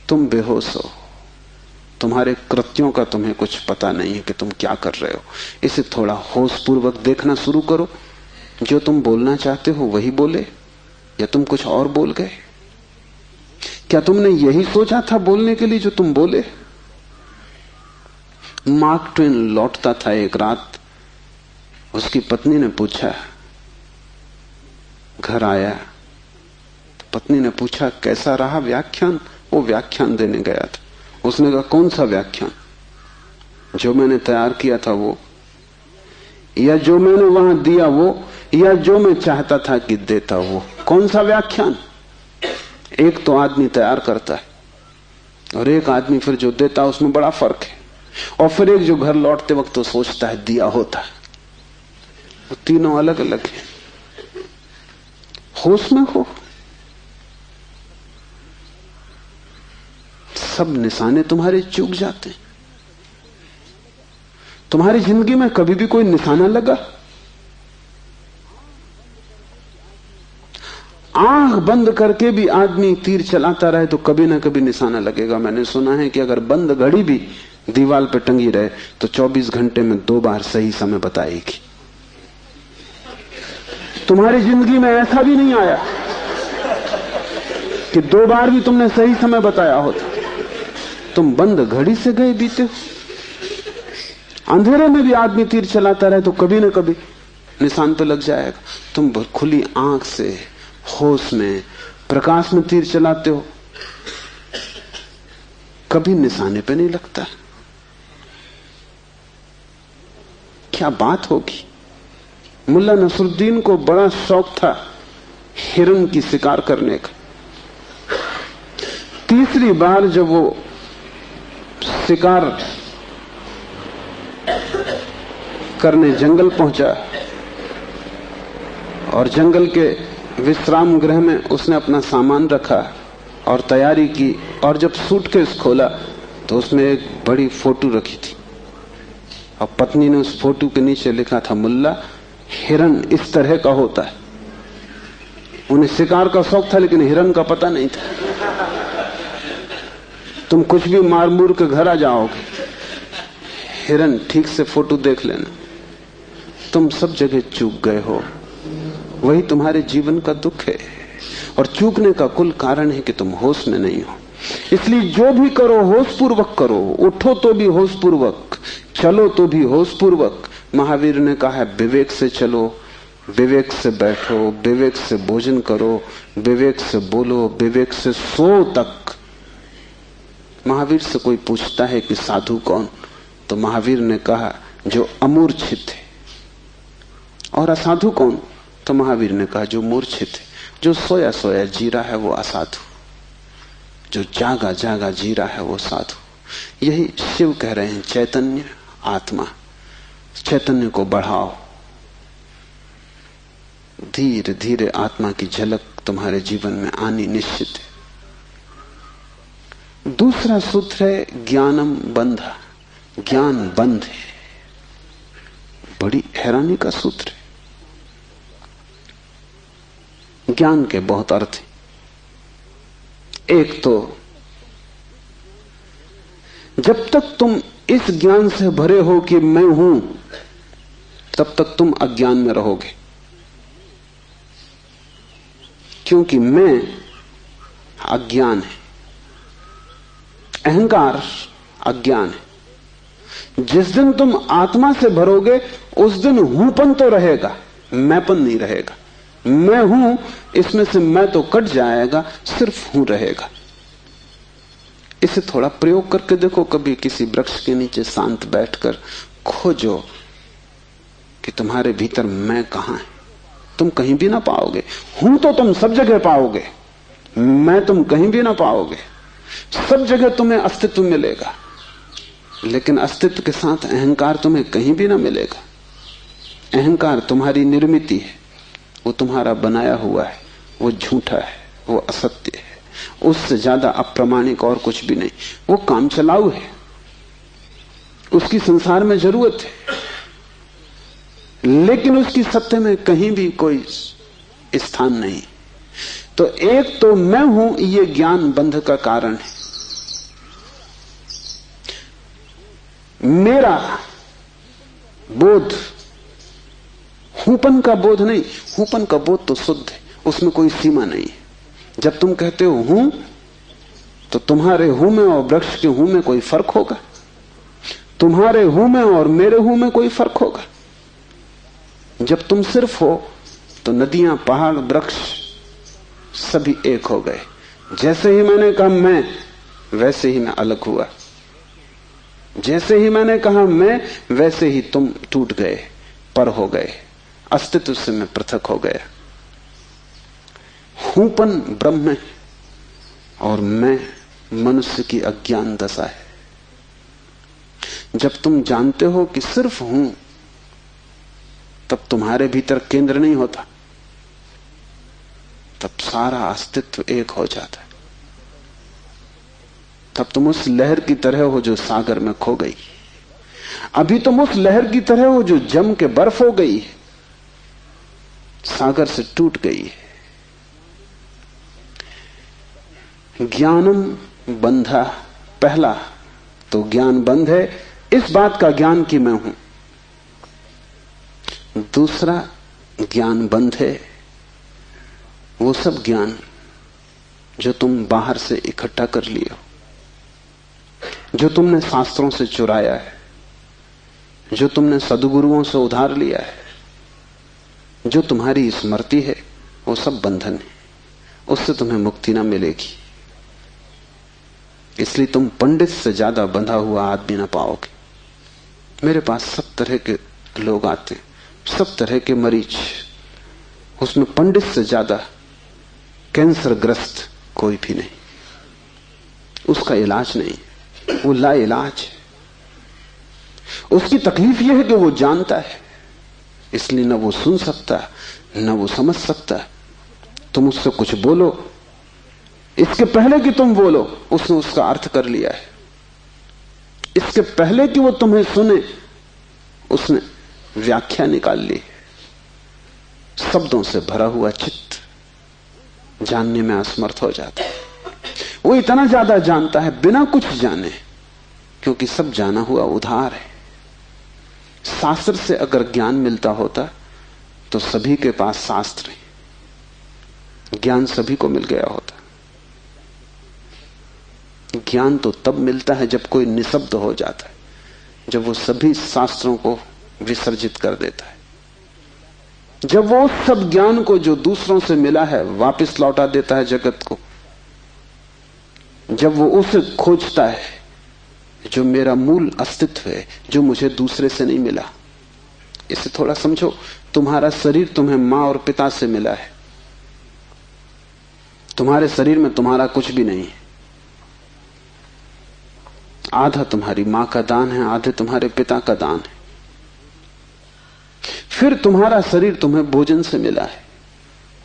Speaker 2: तुम बेहोश हो, तुम्हारे कृत्यों का तुम्हें कुछ पता नहीं है कि तुम क्या कर रहे हो। इसे थोड़ा होश पूर्वक देखना शुरू करो। जो तुम बोलना चाहते हो वही बोले, या तुम कुछ और बोल गए? क्या तुमने यही सोचा था बोलने के लिए जो तुम बोले? मार्क ट्वेन लौटता था एक रात, उसकी पत्नी ने पूछा, घर आया तो पत्नी ने पूछा कैसा रहा व्याख्यान? वो व्याख्यान देने गया था। उसने कहा कौन सा व्याख्यान? जो मैंने तैयार किया था वो। या जो मैंने वहां दिया वो, या जो मैं चाहता था कि देता वो? कौन सा व्याख्यान? एक तो आदमी तैयार करता है और एक आदमी फिर जो देता है, उसमें बड़ा फर्क है। और फिर एक जो घर लौटते वक्त तो सोचता है दिया होता है। वो तीनों अलग अलग हैं। होश में हो, सब निशाने तुम्हारे चूक जाते हैं। तुम्हारी जिंदगी में कभी भी कोई निशाना लगा? आंख बंद करके भी आदमी तीर चलाता रहे तो कभी ना कभी निशाना लगेगा। मैंने सुना है कि अगर बंद घड़ी भी दीवार पर टंगी रहे तो 24 घंटे में 2 बार सही समय बताएगी। तुम्हारी जिंदगी में ऐसा भी नहीं आया कि 2 बार भी तुमने सही समय बताया होता। तुम बंद घड़ी से गए बीते। अंधेरे में भी आदमी तीर चलाता रहे तो कभी ना कभी निशान पे लग जाएगा। तुम खुली आंख से होश में प्रकाश में तीर चलाते हो, कभी निशाने पे नहीं लगता। क्या बात होगी? मुल्ला नसरुद्दीन को बड़ा शौक था हिरन की शिकार करने का। तीसरी बार जब वो शिकार करने जंगल पहुंचा और जंगल के विश्राम गृह में उसने अपना सामान रखा और तैयारी की, और जब सूटकेस खोला तो उसमें एक बड़ी फोटो रखी थी और पत्नी ने उस फोटो के नीचे लिखा था, मुल्ला हिरन इस तरह का होता है। उन्हें शिकार का शौक था लेकिन हिरन का पता नहीं था। तुम कुछ भी मार मूर के घर आ जाओगे, हिरन ठीक से फोटो देख लेना। तुम सब जगह चूक गए हो, वही तुम्हारे जीवन का दुख है। और चूकने का कुल कारण है कि तुम होश में नहीं हो। इसलिए जो भी करो होश पूर्वक करो। उठो तो भी होश पूर्वक, चलो तो भी होश पूर्वक। महावीर ने कहा है विवेक से चलो, विवेक से बैठो, विवेक से भोजन करो, विवेक से बोलो, विवेक से सो तक। महावीर से कोई पूछता है कि साधु कौन, तो महावीर ने कहा जो अमूर्छित है। और असाधु कौन, तो महावीर ने कहा जो मूर्छित है, जो सोया सोया जी रहा है वो असाधु, जो जागा जागा जी रहा है वो साधु। यही शिव कह रहे हैं, चैतन्य आत्मा। चैतन्य को बढ़ाओ, धीरे धीरे आत्मा की झलक तुम्हारे जीवन में आनी निश्चित है। दूसरा सूत्र है ज्ञानम बंधा। ज्ञान बंध है। बड़ी हैरानी का सूत्र है। ज्ञान के बहुत अर्थ हैं। एक तो जब तक तुम इस ज्ञान से भरे हो कि मैं हूं, तब तक तुम अज्ञान में रहोगे, क्योंकि मैं अज्ञान है, अहंकार अज्ञान है। जिस दिन तुम आत्मा से भरोगे उस दिन हूंपन तो रहेगा, मैंपन नहीं रहेगा। मैं हूं, इसमें से मैं तो कट जाएगा, सिर्फ हूं रहेगा। इसे थोड़ा प्रयोग करके देखो। कभी किसी वृक्ष के नीचे शांत बैठकर खोजो कि तुम्हारे भीतर मैं कहां है। तुम कहीं भी ना पाओगे। हूं तो तुम सब जगह पाओगे, मैं तुम कहीं भी ना पाओगे। सब जगह तुम्हें अस्तित्व मिलेगा, लेकिन अस्तित्व के साथ अहंकार तुम्हें कहीं भी ना मिलेगा। अहंकार तुम्हारी निर्मिति है, वो तुम्हारा बनाया हुआ है, वो झूठा है, वो असत्य है, उससे ज्यादा अप्रामाणिक और कुछ भी नहीं। वो काम चलाऊ है, उसकी संसार में जरूरत है, लेकिन उसकी सत्य में कहीं भी कोई स्थान नहीं। तो एक तो मैं हूं, ये ज्ञान बंध का कारण है। मेरा बोध हूपन का बोध नहीं। हूपन का बोध तो शुद्ध है, उसमें कोई सीमा नहीं है। जब तुम कहते हो हूं, तो तुम्हारे हूं में और वृक्ष के हूं में कोई फर्क होगा? तुम्हारे हूं में और मेरे हूं में कोई फर्क होगा? जब तुम सिर्फ हो तो नदियां, पहाड़, वृक्ष सभी एक हो गए। जैसे ही मैंने कहा मैं, वैसे ही मैं अलग हुआ। जैसे ही मैंने कहा मैं, वैसे ही तुम टूट गए। पर हो गए, अस्तित्व से मैं पृथक हो गया। हूंपन ब्रह्म है और मैं मनुष्य की अज्ञान दशा है। जब तुम जानते हो कि सिर्फ हूं, तब तुम्हारे भीतर केंद्र नहीं होता, तब सारा अस्तित्व एक हो जाता है। तब तुम उस लहर की तरह हो जो सागर में खो गई। अभी तुम उस लहर की तरह हो जो जम के बर्फ हो गई है, सागर से टूट गई है। ज्ञानम बंधा, पहला तो ज्ञान बंध है, इस बात का ज्ञान कि मैं हूं। दूसरा ज्ञान बंध है वो सब ज्ञान जो तुम बाहर से इकट्ठा कर लिए हो, जो तुमने शास्त्रों से चुराया है, जो तुमने सद्गुरुओं से उधार लिया है, जो तुम्हारी स्मृति है, वो सब बंधन है। उससे तुम्हें मुक्ति ना मिलेगी। इसलिए तुम पंडित से ज्यादा बंधा हुआ आदमी ना पाओगे। मेरे पास सब तरह के लोग आते हैं, सब तरह के मरीज, उसमें पंडित से ज्यादा कैंसर ग्रस्त कोई भी नहीं। उसका इलाज नहीं, वो ला इलाज है। उसकी तकलीफ यह है कि वो जानता है, इसलिए न वो सुन सकता न वो समझ सकता। तुम उससे कुछ बोलो, इसके पहले कि तुम बोलो उसने उसका अर्थ कर लिया है। इसके पहले कि वो तुम्हें सुने उसने व्याख्या निकाल ली। शब्दों से भरा हुआ चित्त जानने में असमर्थ हो जाता है। वो इतना ज्यादा जानता है बिना कुछ जाने, क्योंकि सब जाना हुआ उधार है। शास्त्र से अगर ज्ञान मिलता होता तो सभी के पास शास्त्र है, ज्ञान सभी को मिल गया होता। ज्ञान तो तब मिलता है जब कोई निशब्द हो जाता है, जब वो सभी शास्त्रों को विसर्जित कर देता है, जब वो उस सब ज्ञान को जो दूसरों से मिला है वापस लौटा देता है जगत को, जब वो उसे खोजता है जो मेरा मूल अस्तित्व है, जो मुझे दूसरे से नहीं मिला। इसे थोड़ा समझो, तुम्हारा शरीर तुम्हें मां और पिता से मिला है। तुम्हारे शरीर में तुम्हारा कुछ भी नहीं है। आधा तुम्हारी मां का दान है, आधे तुम्हारे पिता का दान है। फिर तुम्हारा शरीर तुम्हें भोजन से मिला है,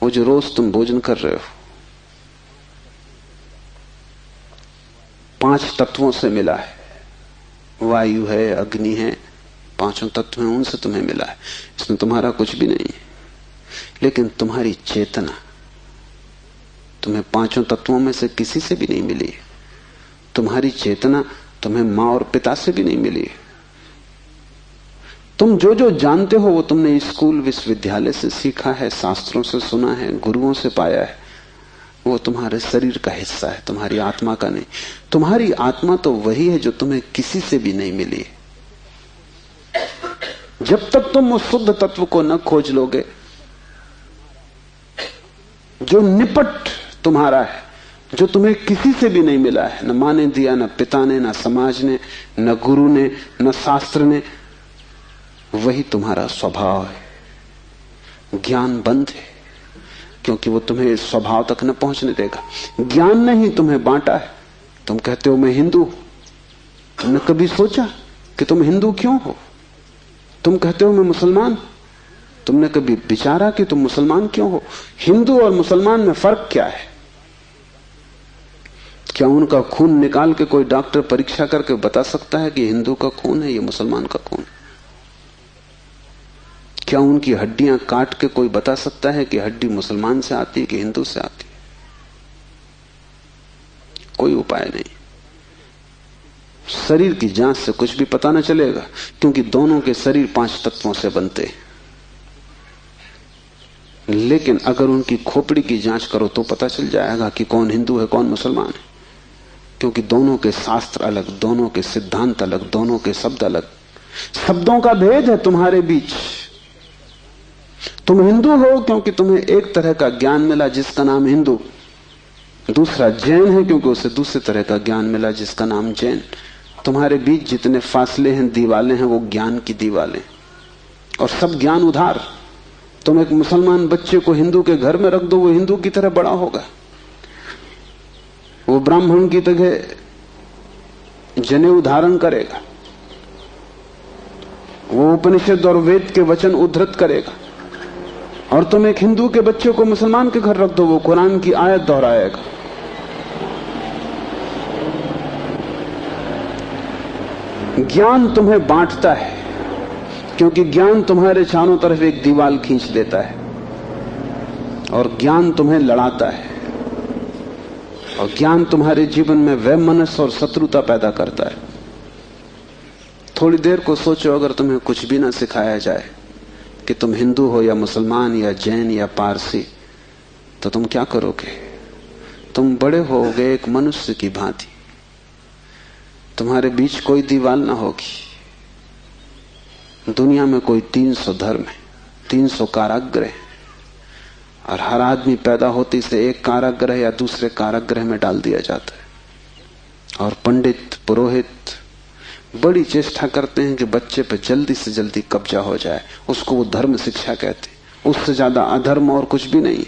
Speaker 2: वो जो रोज तुम भोजन कर रहे हो। 5 तत्वों से मिला है, वायु है, अग्नि है, 5 तत्व हैं, उनसे तुम्हें मिला है। इसमें तुम्हारा कुछ भी नहीं है। लेकिन तुम्हारी चेतना तुम्हें 5 तत्वों में से किसी से भी नहीं मिली है। तुम्हारी चेतना तुम्हें मां और पिता से भी नहीं मिली है। तुम जो जो जानते हो वो तुमने स्कूल विश्वविद्यालय से सीखा है, शास्त्रों से सुना है, गुरुओं से पाया है। वो तुम्हारे शरीर का हिस्सा है, तुम्हारी आत्मा का नहीं। तुम्हारी आत्मा तो वही है जो तुम्हें किसी से भी नहीं मिली। जब तक तुम उस शुद्ध तत्व को न खोज लोगे जो निपट तुम्हारा है, जो तुम्हें किसी से भी नहीं मिला है, न मां ने दिया, न पिता ने, न समाज ने, न गुरु ने, न शास्त्र ने, वही तुम्हारा स्वभाव है। ज्ञान बंद है क्योंकि वो तुम्हें इस स्वभाव तक न पहुंचने देगा। ज्ञान ने ही तुम्हें बांटा है। तुम कहते हो मैं हिंदू, तुमने कभी सोचा कि तुम हिंदू क्यों हो? तुम कहते हो मैं मुसलमान, तुमने कभी विचारा कि तुम मुसलमान क्यों हो? हिंदू और मुसलमान में फर्क क्या है? क्या उनका खून निकाल के कोई डॉक्टर परीक्षा करके बता सकता है कि हिंदू का खून है, ये मुसलमान का खून? क्या उनकी हड्डियां काट के कोई बता सकता है कि हड्डी मुसलमान से आती है कि हिंदू से आती है? कोई उपाय नहीं। शरीर की जांच से कुछ भी पता न चलेगा, क्योंकि दोनों के शरीर 5 तत्वों से बनते हैं। लेकिन अगर उनकी खोपड़ी की जांच करो तो पता चल जाएगा कि कौन हिंदू है कौन मुसलमान है, क्योंकि दोनों के शास्त्र अलग, दोनों के सिद्धांत अलग, दोनों के शब्द अलग। शब्दों का भेद है तुम्हारे बीच। तुम हिंदू हो क्योंकि तुम्हें एक तरह का ज्ञान मिला जिसका नाम हिंदू, दूसरा जैन है क्योंकि उसे दूसरे तरह का ज्ञान मिला जिसका नाम जैन। तुम्हारे बीच जितने फासले हैं, दीवालें हैं, वो ज्ञान की दीवालें। और सब ज्ञान उधार। तुम एक मुसलमान बच्चे को हिंदू के घर में रख दो, वो हिंदू की तरह बड़ा होगा। वो ब्राह्मण की तरह जनेऊ धारण करेगा, वो उपनिषद और वेद के वचन उद्धृत करेगा। और तुम एक हिंदू के बच्चे को मुसलमान के घर रख दो, वो कुरान की आयत दोहराएगा। ज्ञान तुम्हें बांटता है, क्योंकि ज्ञान तुम्हारे चारों तरफ एक दीवार खींच देता है, और ज्ञान तुम्हें लड़ाता है, और ज्ञान तुम्हारे जीवन में वैमनस्य और शत्रुता पैदा करता है। थोड़ी देर को सोचो, अगर तुम्हें कुछ भी ना सिखाया जाए कि तुम हिंदू हो या मुसलमान या जैन या पारसी, तो तुम क्या करोगे? तुम बड़े होगे एक मनुष्य की भांति। तुम्हारे बीच कोई दीवार ना होगी। दुनिया में कोई 300 धर्म है, 300 कारागृह है, और हर आदमी पैदा होते से एक कारागृह या दूसरे कारागृह में डाल दिया जाता है। और पंडित पुरोहित बड़ी चेष्टा करते हैं कि बच्चे पर जल्दी से जल्दी कब्जा हो जाए। उसको वो धर्म शिक्षा कहते हैं। उससे ज्यादा अधर्म और कुछ भी नहीं है।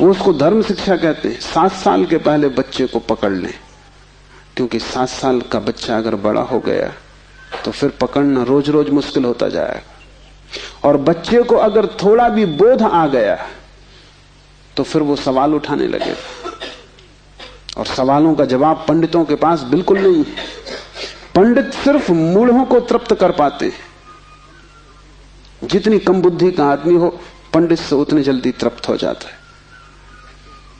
Speaker 2: वो उसको धर्म शिक्षा कहते हैं। 7 साल के पहले बच्चे को पकड़ लें, क्योंकि 7 साल का बच्चा अगर बड़ा हो गया तो फिर पकड़ना रोज रोज मुश्किल होता जाएगा। और बच्चे को अगर थोड़ा भी बोध आ गया तो फिर वो सवाल उठाने लगेगा, और सवालों का जवाब पंडितों के पास बिल्कुल नहीं है। पंडित सिर्फ मूढ़ों को तृप्त कर पाते हैं। जितनी कम बुद्धि का आदमी हो, पंडित से उतनी जल्दी तृप्त हो जाता है।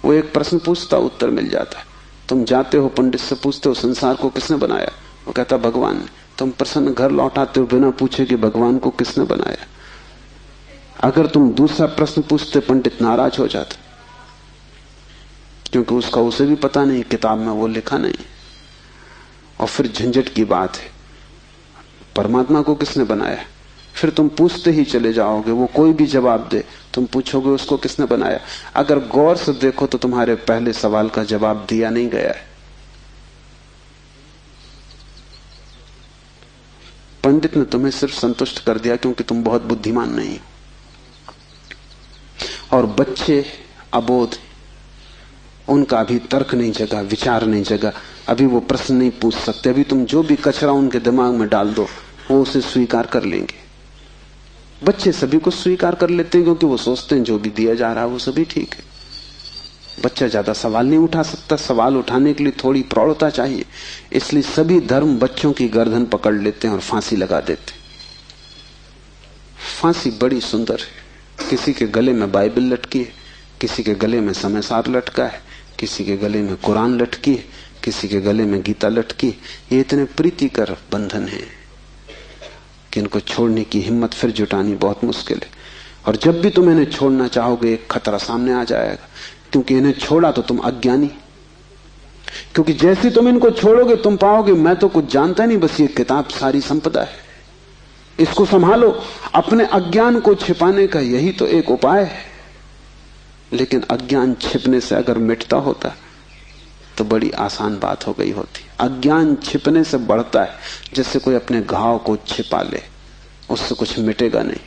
Speaker 2: वो एक प्रश्न पूछता, उत्तर मिल जाता है। तुम जाते हो पंडित से पूछते हो संसार को किसने बनाया, वो कहता भगवान ने। तुम प्रश्न घर लौटाते हो बिना पूछे कि भगवान को किसने बनाया। अगर तुम दूसरा प्रश्न पूछते, पंडित नाराज हो जाता, क्योंकि उसका उसे भी पता नहीं, किताब में वो लिखा नहीं। और फिर झंझट की बात है, परमात्मा को किसने बनाया। फिर तुम पूछते ही चले जाओगे, वो कोई भी जवाब दे, तुम पूछोगे उसको किसने बनाया। अगर गौर से देखो तो तुम्हारे पहले सवाल का जवाब दिया नहीं गया है। पंडित ने तुम्हें सिर्फ संतुष्ट कर दिया क्योंकि तुम बहुत बुद्धिमान नहीं। और बच्चे अबोध, उनका अभी तर्क नहीं जगा, विचार नहीं जगा, अभी वो प्रश्न नहीं पूछ सकते। अभी तुम जो भी कचरा उनके दिमाग में डाल दो, वो उसे स्वीकार कर लेंगे। बच्चे सभी को स्वीकार कर लेते हैं, क्योंकि वो सोचते हैं जो भी दिया जा रहा है वो सभी ठीक है। बच्चा ज्यादा सवाल नहीं उठा सकता, सवाल उठाने के लिए थोड़ी प्रौढ़ता चाहिए। इसलिए सभी धर्म बच्चों की गर्दन पकड़ लेते हैं और फांसी लगा देते हैं। फांसी बड़ी सुंदर है। किसी के गले में बाइबल लटकी है, किसी के गले में समयसार लटका है, किसी के गले में कुरान लटकी है, किसी के गले में गीता लटकी। ये इतने प्रीतिकर बंधन है कि इनको छोड़ने की हिम्मत फिर जुटानी बहुत मुश्किल है। और जब भी तुम इन्हें छोड़ना चाहोगे, एक खतरा सामने आ जाएगा, क्योंकि इन्हें छोड़ा तो तुम अज्ञानी। क्योंकि जैसे तुम इनको छोड़ोगे, तुम पाओगे मैं तो कुछ जानता नहीं, बस ये किताब सारी संपदा है, इसको संभालो। अपने अज्ञान को छिपाने का यही तो एक उपाय है। लेकिन अज्ञान छिपने से अगर मिटता होता तो बड़ी आसान बात हो गई होती। अज्ञान छिपने से बढ़ता है, जैसे कोई अपने घाव को छिपा ले, उससे कुछ मिटेगा नहीं।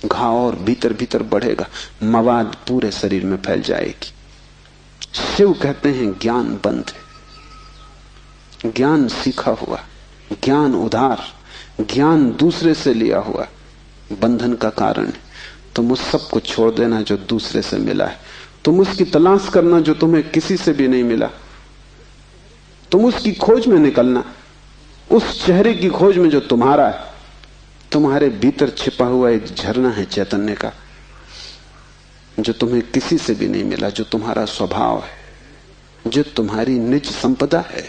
Speaker 2: घाव और भीतर भीतर बढ़ेगा, मवाद पूरे शरीर में फैल जाएगी। शिव कहते हैं ज्ञान बंद है। ज्ञान सीखा हुआ, ज्ञान उधार, ज्ञान दूसरे से लिया हुआ बंधन का कारण है। तुम उस सब को छोड़ देना जो दूसरे से मिला है। तुम उसकी तलाश करना जो तुम्हें किसी से भी नहीं मिला। तुम उसकी खोज में निकलना, उस चेहरे की खोज में जो तुम्हारा है। तुम्हारे भीतर छिपा हुआ एक झरना है चैतन्य का, जो तुम्हें किसी से भी नहीं मिला, जो तुम्हारा स्वभाव है, जो तुम्हारी निज संपदा है,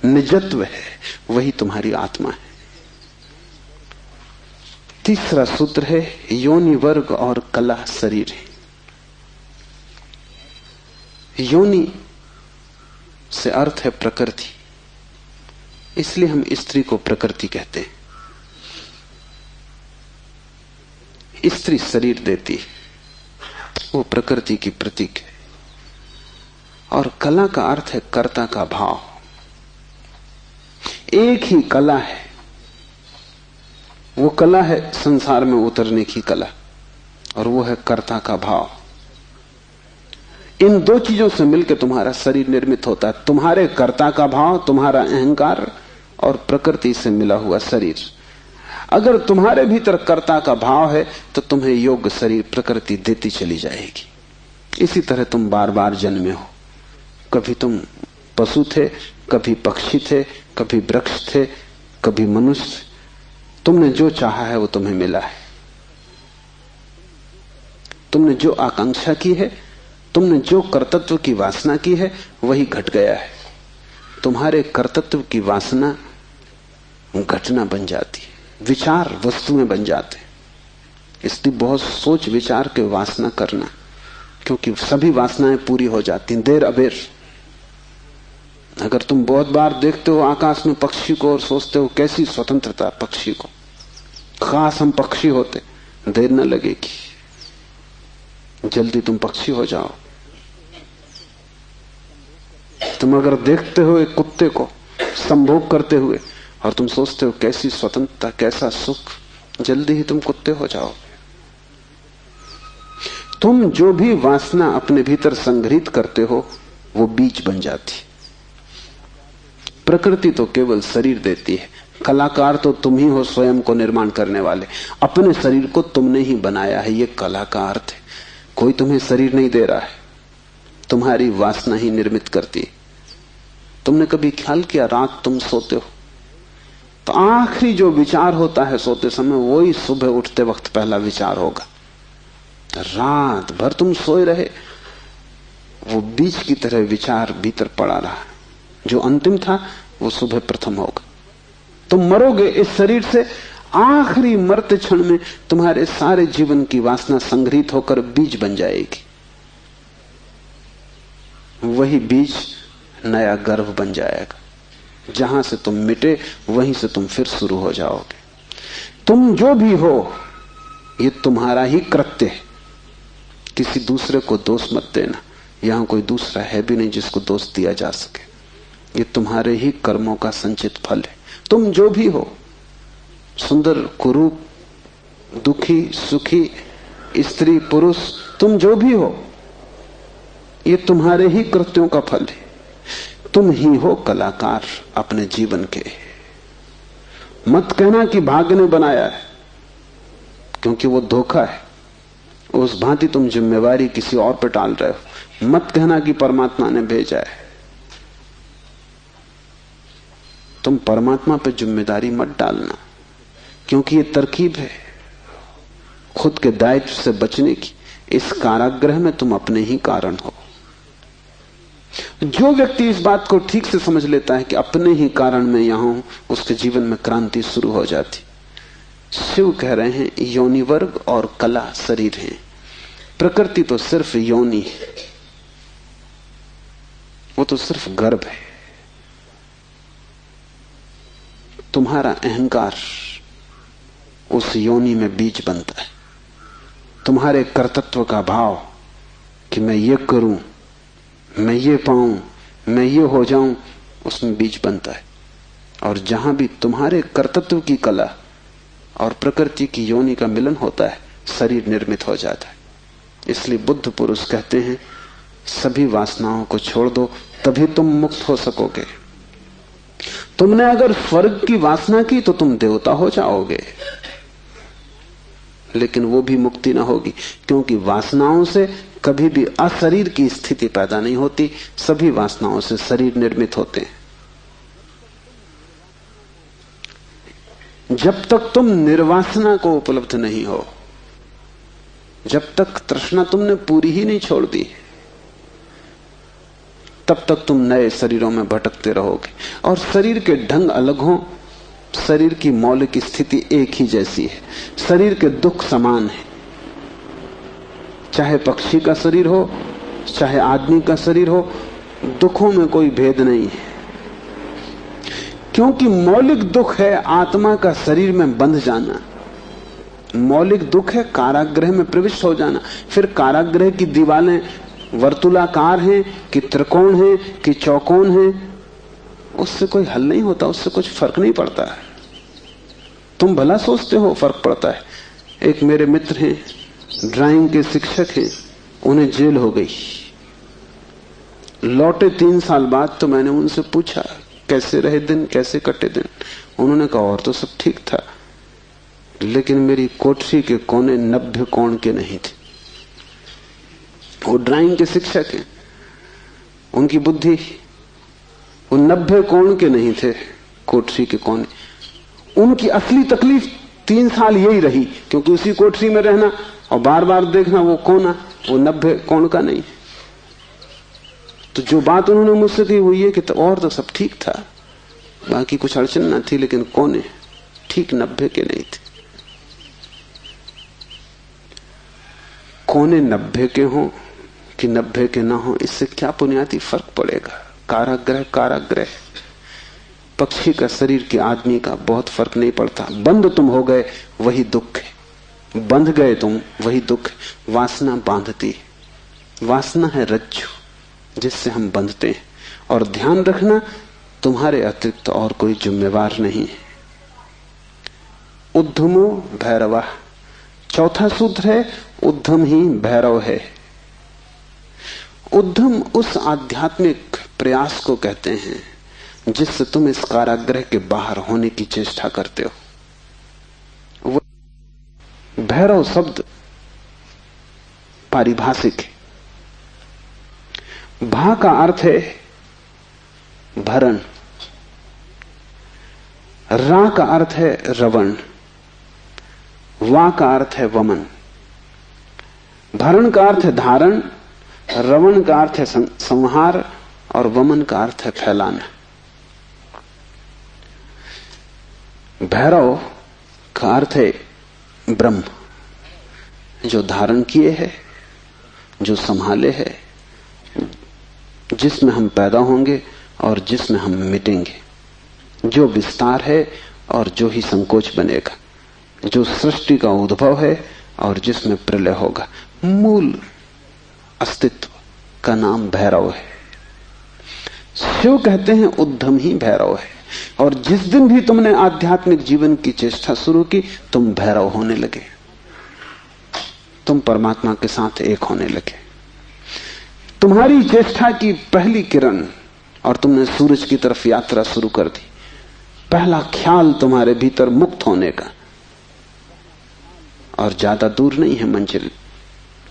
Speaker 2: निजत्व है, वही तुम्हारी आत्मा है। तीसरा सूत्र है योनि वर्ग और कला शरीर है। योनि से अर्थ है प्रकृति, इसलिए हम स्त्री को प्रकृति कहते हैं। स्त्री शरीर देती है, वो प्रकृति की प्रतीक है। और कला का अर्थ है कर्ता का भाव। एक ही कला है वो कला है संसार में उतरने की कला, और वो है कर्ता का भाव। इन दो चीजों से मिलकर तुम्हारा शरीर निर्मित होता है। तुम्हारे कर्ता का भाव, तुम्हारा अहंकार, और प्रकृति से मिला हुआ शरीर। अगर तुम्हारे भीतर कर्ता का भाव है तो तुम्हें योग्य शरीर प्रकृति देती चली जाएगी। इसी तरह तुम बार बार जन्मे हो। कभी तुम पशु थे, कभी पक्षी थे, कभी वृक्ष थे, कभी मनुष्य। तुमने जो चाहा है वो तुम्हें मिला है। तुमने जो आकांक्षा की है, तुमने जो कर्तृत्व की वासना की है, वही घट गया है। तुम्हारे कर्तृत्व की वासना घटना बन जाती है, विचार वस्तुएं बन जाते हैं। इसलिए बहुत सोच विचार के वासना करना, क्योंकि सभी वासनाएं पूरी हो जाती हैं देर अबेर। अगर तुम बहुत बार देखते हो आकाश में पक्षी को और सोचते हो कैसी स्वतंत्रता पक्षी को, खास हम पक्षी होते, देर न लगेगी, जल्दी तुम पक्षी हो जाओ। तुम अगर देखते हो एक कुत्ते को संभोग करते हुए और तुम सोचते हो कैसी स्वतंत्रता, कैसा सुख, जल्दी ही तुम कुत्ते हो जाओ। तुम जो भी वासना अपने भीतर संग्रहित करते हो वो बीज बन जाती। प्रकृति तो केवल शरीर देती है, कलाकार तो तुम ही हो, स्वयं को निर्माण करने वाले। अपने शरीर को तुमने ही बनाया है, ये कला का अर्थ है। कोई तुम्हें शरीर नहीं दे रहा है, तुम्हारी वासना ही निर्मित करती है। तुमने कभी ख्याल किया, रात तुम सोते हो तो आखिरी जो विचार होता है सोते समय, वही सुबह उठते वक्त पहला विचार होगा। रात भर तुम सोए रहे, वो बीज की तरह विचार भीतर पड़ा रहा, जो अंतिम था वो सुबह प्रथम होगा। तुम मरोगे इस शरीर से, आखिरी मरते क्षण में तुम्हारे सारे जीवन की वासना संग्रहित होकर बीज बन जाएगी। वही बीज नया गर्भ बन जाएगा। जहां से तुम मिटे वहीं से तुम फिर शुरू हो जाओगे। तुम जो भी हो ये तुम्हारा ही कृत्य है, किसी दूसरे को दोष मत देना। यहां कोई दूसरा है भी नहीं जिसको दोष दिया जा सके। ये तुम्हारे ही कर्मों का संचित फल है। तुम जो भी हो, सुंदर कुरूप, दुखी सुखी, स्त्री पुरुष, तुम जो भी हो, ये तुम्हारे ही कृत्यों का फल है। तुम ही हो कलाकार अपने जीवन के। मत कहना कि भाग्य ने बनाया है, क्योंकि वो धोखा है। उस भांति तुम जिम्मेवारी किसी और पर टाल रहे हो। मत कहना कि परमात्मा ने भेजा है। तुम परमात्मा पर जिम्मेदारी मत डालना, क्योंकि ये तरकीब है खुद के दायित्व से बचने की। इस कारागृह में तुम अपने ही कारण हो। जो व्यक्ति इस बात को ठीक से समझ लेता है कि अपने ही कारण में यहां हूं, उसके जीवन में क्रांति शुरू हो जाती। शिव कह रहे हैं योनि वर्ग और कला शरीर है। प्रकृति तो सिर्फ योनि है, वो तो सिर्फ गर्भ है। तुम्हारा अहंकार उस योनि में बीज बनता है। तुम्हारे कर्तृत्व का भाव कि मैं ये करूं, मैं ये पाऊं, मैं ये हो जाऊं, उसमें बीज बनता है। और जहां भी तुम्हारे कर्तृत्व की कला और प्रकृति की योनि का मिलन होता है, शरीर निर्मित हो जाता है। इसलिए बुद्ध पुरुष कहते हैं सभी वासनाओं को छोड़ दो, तभी तुम मुक्त हो सकोगे। तुमने अगर स्वर्ग की वासना की तो तुम देवता हो जाओगे, लेकिन वो भी मुक्ति ना होगी, क्योंकि वासनाओं से कभी भी अशरीर की स्थिति पैदा नहीं होती। सभी वासनाओं से शरीर निर्मित होते हैं। जब तक तुम निर्वासना को उपलब्ध नहीं हो, जब तक तृष्णा तुमने पूरी ही नहीं छोड़ दी, तब तक तुम नए शरीरों में भटकते रहोगे। और शरीर के ढंग अलग हों, शरीर की मौलिक स्थिति एक ही जैसी है। शरीर के दुख समान है, चाहे पक्षी का शरीर हो चाहे आदमी का शरीर हो, दुखों में कोई भेद नहीं है। क्योंकि मौलिक दुख है आत्मा का शरीर में बंध जाना। मौलिक दुख है कारागृह में प्रविष्ट हो जाना। फिर कारागृह की दीवारें वर्तुलाकार हैं कि त्रिकोण हैं कि चौकोन हैं, उससे कोई हल नहीं होता, उससे कुछ फर्क नहीं पड़ता है। तुम भला सोचते हो फर्क पड़ता है। एक मेरे मित्र हैं, ड्राइंग के शिक्षक हैं, उन्हें जेल हो गई। लौटे 3 साल बाद तो मैंने उनसे पूछा कैसे रहे दिन, कैसे कटे दिन। उन्होंने कहा और तो सब ठीक था, लेकिन मेरी कोठरी के कोने 90 कोण के नहीं थे। वो ड्राइंग के शिक्षक हैं, उनकी बुद्धि वो 90 कोण के नहीं थे कोठरी के कोने। उनकी असली तकलीफ 3 साल यही रही, क्योंकि उसी कोठरी में रहना और बार बार देखना वो कोना वो 90 कोण का नहीं। तो जो बात उन्होंने मुझसे कही वो ये कि तो और तो सब ठीक था, बाकी कुछ अड़चन ना थी, लेकिन कोने ठीक 90 के नहीं थे। कोने 90 के हों कि 90 के ना हो, इससे क्या बुनियादी फर्क पड़ेगा। कारागृह कारागृह, पक्षी का शरीर के आदमी का बहुत फर्क नहीं पड़ता। बंद तुम हो गए वही दुख है, बंध गए तुम वही दुख है। वासना बांधती, वासना है रज्जु जिससे हम बंधते हैं। और ध्यान रखना, तुम्हारे अतिरिक्त और कोई जिम्मेवार नहीं है। उद्धमो भैरवा, चौथा सूत्र है उद्धम ही भैरव है। उद्धम उस आध्यात्मिक प्रयास को कहते हैं जिससे तुम इस कारागृह के बाहर होने की चेष्टा करते हो। भैरव शब्द पारिभाषिक है। भा का अर्थ है भरण, रा का अर्थ है रवण, वा का अर्थ है वमन। भरण का अर्थ है धारण, रवण का अर्थ है संहार और वमन का अर्थ है फैलाना। भैरव का अर्थ है ब्रह्म, जो धारण किए है, जो संभाले है, जिसमें हम पैदा होंगे और जिसमें हम मिटेंगे, जो विस्तार है और जो ही संकोच बनेगा, जो सृष्टि का उद्भव है और जिसमें प्रलय होगा। मूल अस्तित्व का नाम भैरव है। शिव कहते हैं उद्धम ही भैरव है। और जिस दिन भी तुमने आध्यात्मिक जीवन की चेष्टा शुरू की, तुम भैरव होने लगे, तुम परमात्मा के साथ एक होने लगे। तुम्हारी चेष्टा की पहली किरण और तुमने सूरज की तरफ यात्रा शुरू कर दी। पहला ख्याल तुम्हारे भीतर मुक्त होने का, और ज्यादा दूर नहीं है मंजिल,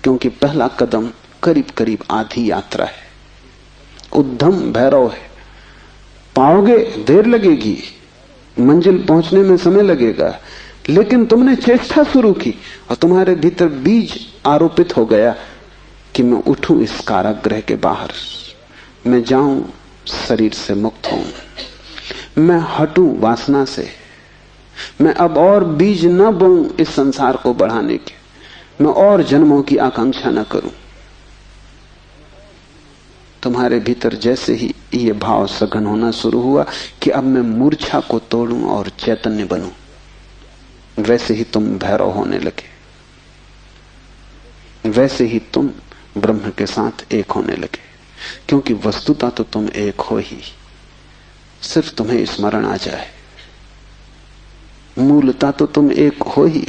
Speaker 2: क्योंकि पहला कदम करीब करीब आधी यात्रा है। उद्धम भैरव है। पाओगे देर लगेगी, मंजिल पहुंचने में समय लगेगा, लेकिन तुमने चेष्टा शुरू की और तुम्हारे भीतर बीज आरोपित हो गया कि मैं उठूं इस कारागृह के बाहर, मैं जाऊं शरीर से मुक्त हूं, मैं हटूं वासना से, मैं अब और बीज न बोऊं इस संसार को बढ़ाने के, मैं और जन्मों की आकांक्षा न करूं। तुम्हारे भीतर जैसे ही ये भाव सघन होना शुरू हुआ कि अब मैं मूर्छा को तोड़ूं और चैतन्य बनूं, वैसे ही तुम भैरव होने लगे, वैसे ही तुम ब्रह्म के साथ एक होने लगे। क्योंकि वस्तुतः तो तुम एक हो ही, सिर्फ तुम्हें स्मरण आ जाए। मूलतः तो तुम एक हो ही,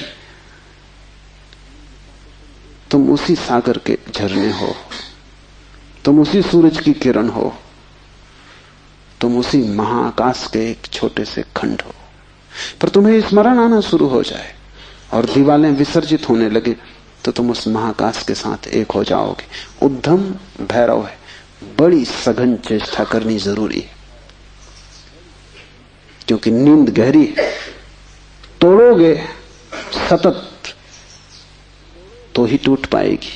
Speaker 2: तुम उसी सागर के झरने हो, तुम उसी सूरज की किरण हो, तुम उसी महाआकाश के एक छोटे से खंड हो। पर तुम्हें स्मरण आना शुरू हो जाए और दीवारें विसर्जित होने लगे तो तुम उस महाआकाश के साथ एक हो जाओगे। उद्धम भैरव है। बड़ी सघन चेष्टा करनी जरूरी है, क्योंकि नींद गहरी है। तोड़ोगे सतत तो ही टूट पाएगी,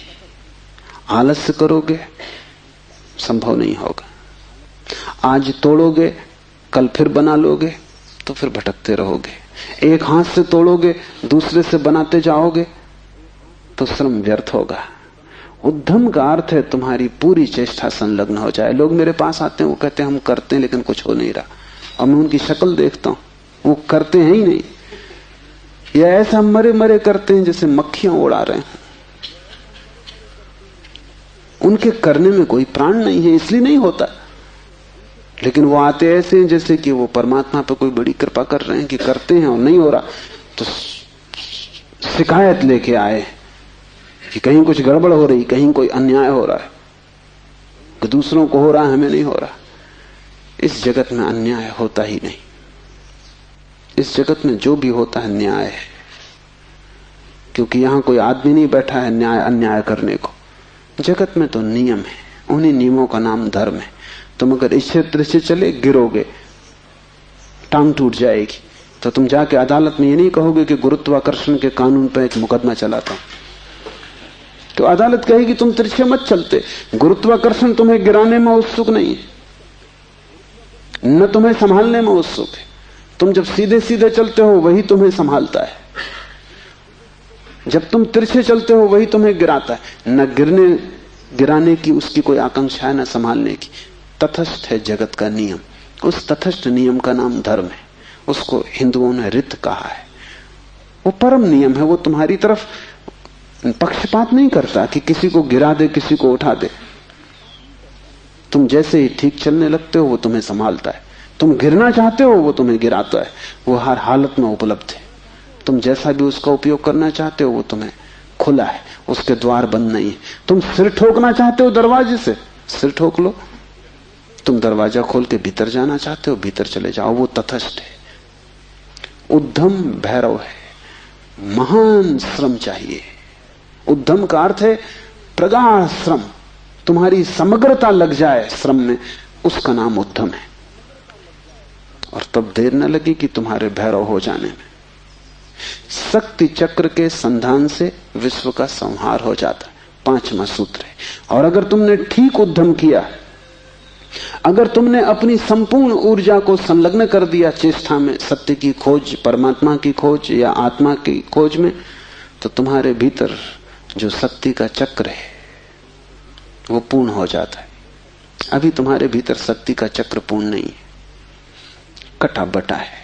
Speaker 2: आलस्य करोगे संभव नहीं होगा। आज तोड़ोगे कल फिर बना लोगे तो फिर भटकते रहोगे। एक हाथ से तोड़ोगे दूसरे से बनाते जाओगे तो श्रम व्यर्थ होगा। उद्यम का अर्थ है तुम्हारी पूरी चेष्टा संलग्न हो जाए। लोग मेरे पास आते हैं, वो कहते हैं हम करते हैं लेकिन कुछ हो नहीं रहा, और मैं उनकी शक्ल देखता हूं, वो करते हैं ही नहीं, या ऐसा मरे मरे करते हैं जैसे मक्खियां उड़ा रहे हैं। उनके करने में कोई प्राण नहीं है, इसलिए नहीं होता। लेकिन वो आते ऐसे हैं जैसे कि वो परमात्मा पर कोई बड़ी कृपा कर रहे हैं कि करते हैं और नहीं हो रहा। तो शिकायत लेके आए कि कहीं कुछ गड़बड़ हो रही, कहीं कोई अन्याय हो रहा है, कि दूसरों को हो रहा है, हमें नहीं हो रहा। इस जगत में अन्याय होता ही नहीं। इस जगत में जो भी होता है न्याय है, क्योंकि यहां कोई आदमी नहीं बैठा है न्याय अन्याय करने को। जगत में तो नियम है, उन्हीं नियमों का नाम धर्म है। तुम अगर इच्छे दृश्य चले गिरोगे, टांग टूट जाएगी, तो तुम जाके अदालत में ये नहीं कहोगे कि गुरुत्वाकर्षण के कानून पर एक मुकदमा चलाता हूं। तो अदालत कहेगी तुम तिरछे मत चलते, गुरुत्वाकर्षण तुम्हें गिराने में उत्सुक नहीं है, न तुम्हें संभालने में उत्सुक है। तुम जब सीधे सीधे चलते हो वही तुम्हें संभालता है, जब तुम तिरछे चलते हो वही तुम्हें गिराता है। न गिराने की उसकी कोई आकांक्षा है, न संभालने की। तटस्थ है जगत का नियम। उस तटस्थ नियम का नाम धर्म है। उसको हिंदुओं ने रित कहा है। वो परम नियम है। वो तुम्हारी तरफ पक्षपात नहीं करता कि किसी को गिरा दे, किसी को उठा दे। तुम जैसे ही ठीक चलने लगते हो वो तुम्हें संभालता है। तुम गिरना चाहते हो वो तुम्हें गिराता है। वो हर हालत में उपलब्ध है। तुम जैसा भी उसका उपयोग करना चाहते हो वो तुम्हें खुला है, उसके द्वार बंद नहीं है। तुम सिर ठोकना चाहते हो दरवाजे से, सिर ठोक लो। तुम दरवाजा खोल के भीतर जाना चाहते हो, भीतर चले जाओ। वो तटस्थ है। उद्यम भैरव है। महान श्रम चाहिए। उद्यम का अर्थ है प्रगाढ़ श्रम। तुम्हारी समग्रता लग जाए श्रम में, उसका नाम उद्यम है। और तब देर न लगी कि तुम्हारे भैरव हो जाने में। शक्ति चक्र के संधान से विश्व का संहार हो जाता है, 5वां सूत्र है। और अगर तुमने ठीक उद्यम किया, अगर तुमने अपनी संपूर्ण ऊर्जा को संलग्न कर दिया चेष्टा में, सत्य की खोज, परमात्मा की खोज या आत्मा की खोज में, तो तुम्हारे भीतर जो शक्ति का चक्र है वो पूर्ण हो जाता है। अभी तुम्हारे भीतर शक्ति का चक्र पूर्ण नहीं है, कटा बटा है।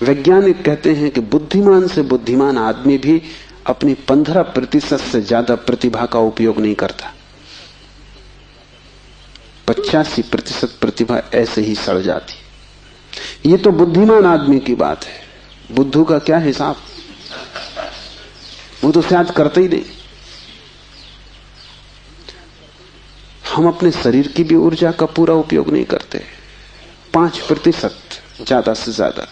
Speaker 2: वैज्ञानिक कहते हैं कि बुद्धिमान से बुद्धिमान आदमी भी अपनी 15% से ज्यादा प्रतिभा का उपयोग नहीं करता। 85% प्रतिभा ऐसे ही सड़ जाती। ये तो बुद्धिमान आदमी की बात है। बुद्धू का क्या हिसाब, वो तो शायद करते ही नहीं। हम अपने शरीर की भी ऊर्जा का पूरा उपयोग नहीं करते, 5% ज्यादा से ज्यादा।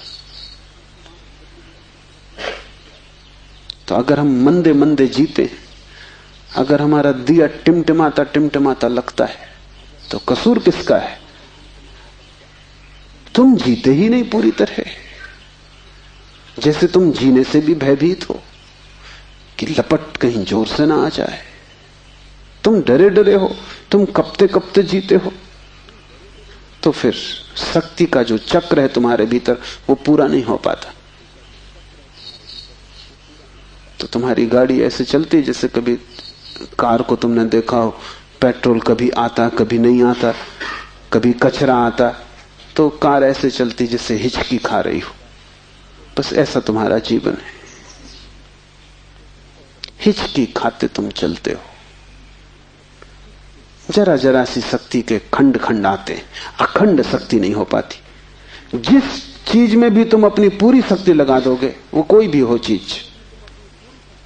Speaker 2: तो अगर हम मंदे मंदे जीते, अगर हमारा दिया टिमटिमाता टिमटिमाता लगता है, तो कसूर किसका है? तुम जीते ही नहीं पूरी तरह। जैसे तुम जीने से भी भयभीत हो कि लपट कहीं जोर से ना आ जाए। तुम डरे डरे हो, तुम कपते कपते जीते हो। तो फिर शक्ति का जो चक्र है तुम्हारे भीतर वो पूरा नहीं हो पाता। तो तुम्हारी गाड़ी ऐसे चलती जैसे कभी कार को तुमने देखा हो, पेट्रोल कभी आता कभी नहीं आता, कभी कचरा आता, तो कार ऐसे चलती जैसे हिचकी खा रही हो। बस ऐसा तुम्हारा जीवन है, हिचकी खाते तुम चलते हो। जरा जरा सी शक्ति के खंड खंड आते हैं, अखंड शक्ति नहीं हो पाती। जिस चीज में भी तुम अपनी पूरी शक्ति लगा दोगे, वो कोई भी हो चीज,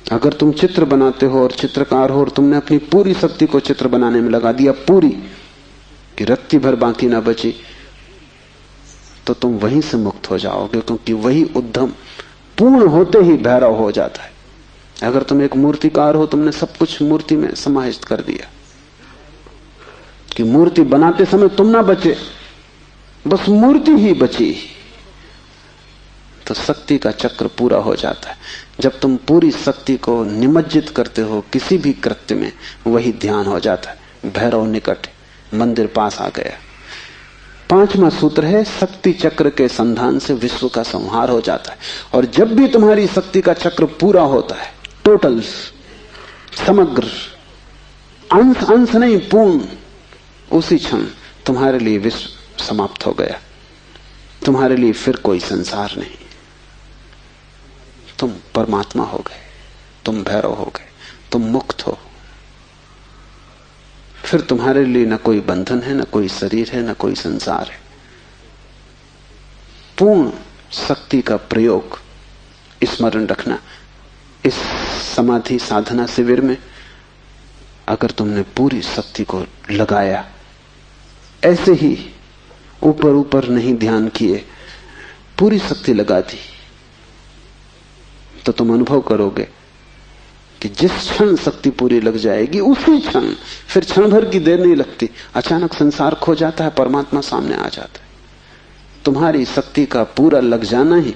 Speaker 2: अगर तुम चित्र बनाते हो और चित्रकार हो और तुमने अपनी पूरी शक्ति को चित्र बनाने में लगा दिया, पूरी कि रत्ती भर बाकी ना बची, तो तुम वहीं से मुक्त हो जाओगे, क्योंकि वही उद्यम पूर्ण होते ही भैरव हो जाता है। अगर तुम एक मूर्तिकार हो, तुमने सब कुछ मूर्ति में समाहित कर दिया कि मूर्ति बनाते समय तुम ना बचे, बस मूर्ति ही बची, तो शक्ति का चक्र पूरा हो जाता है। जब तुम पूरी शक्ति को निमज्जित करते हो किसी भी कृत्य में, वही ध्यान हो जाता है। भैरव निकट, मंदिर पास आ गया। 5वां सूत्र है, शक्ति चक्र के संधान से विश्व का संहार हो जाता है। और जब भी तुम्हारी शक्ति का चक्र पूरा होता है, टोटल, समग्र, अंश अंश नहीं, पूर्ण, उसी क्षण तुम्हारे लिए विश्व समाप्त हो गया। तुम्हारे लिए फिर कोई संसार नहीं। तुम परमात्मा हो गए, तुम भैरव हो गए, तुम मुक्त हो। फिर तुम्हारे लिए न कोई बंधन है, न कोई शरीर है, न कोई संसार है। पूर्ण शक्ति का प्रयोग स्मरण रखना, इस समाधि साधना शिविर में अगर तुमने पूरी शक्ति को लगाया, ऐसे ही ऊपर ऊपर नहीं ध्यान किए, पूरी शक्ति लगा दी, तो तुम अनुभव करोगे कि जिस क्षण शक्ति पूरी लग जाएगी उसी क्षण, फिर क्षण भर की देर नहीं लगती, अचानक संसार खो जाता है, परमात्मा सामने आ जाता है। तुम्हारी शक्ति का पूरा लग जाना ही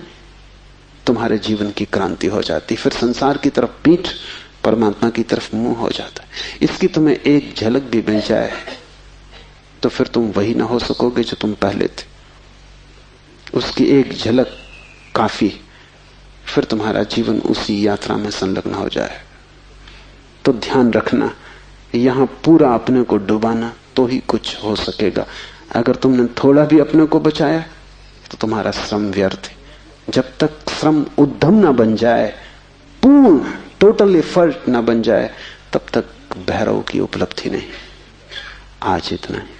Speaker 2: तुम्हारे जीवन की क्रांति हो जाती, फिर संसार की तरफ पीठ, परमात्मा की तरफ मुंह हो जाता है। इसकी तुम्हें एक झलक भी मिल जाए तो फिर तुम वही ना हो सकोगे जो तुम पहले थे। उसकी एक झलक काफी, फिर तुम्हारा जीवन उसी यात्रा में संलग्न हो जाए। तो ध्यान रखना, यहां पूरा अपने को डुबाना तो ही कुछ हो सकेगा। अगर तुमने थोड़ा भी अपने को बचाया तो तुम्हारा श्रम व्यर्थ है। जब तक श्रम उद्यम ना बन जाए, पूर्ण टोटल एफर्ट ना बन जाए, तब तक भैरव की उपलब्धि नहीं। आज इतना ही।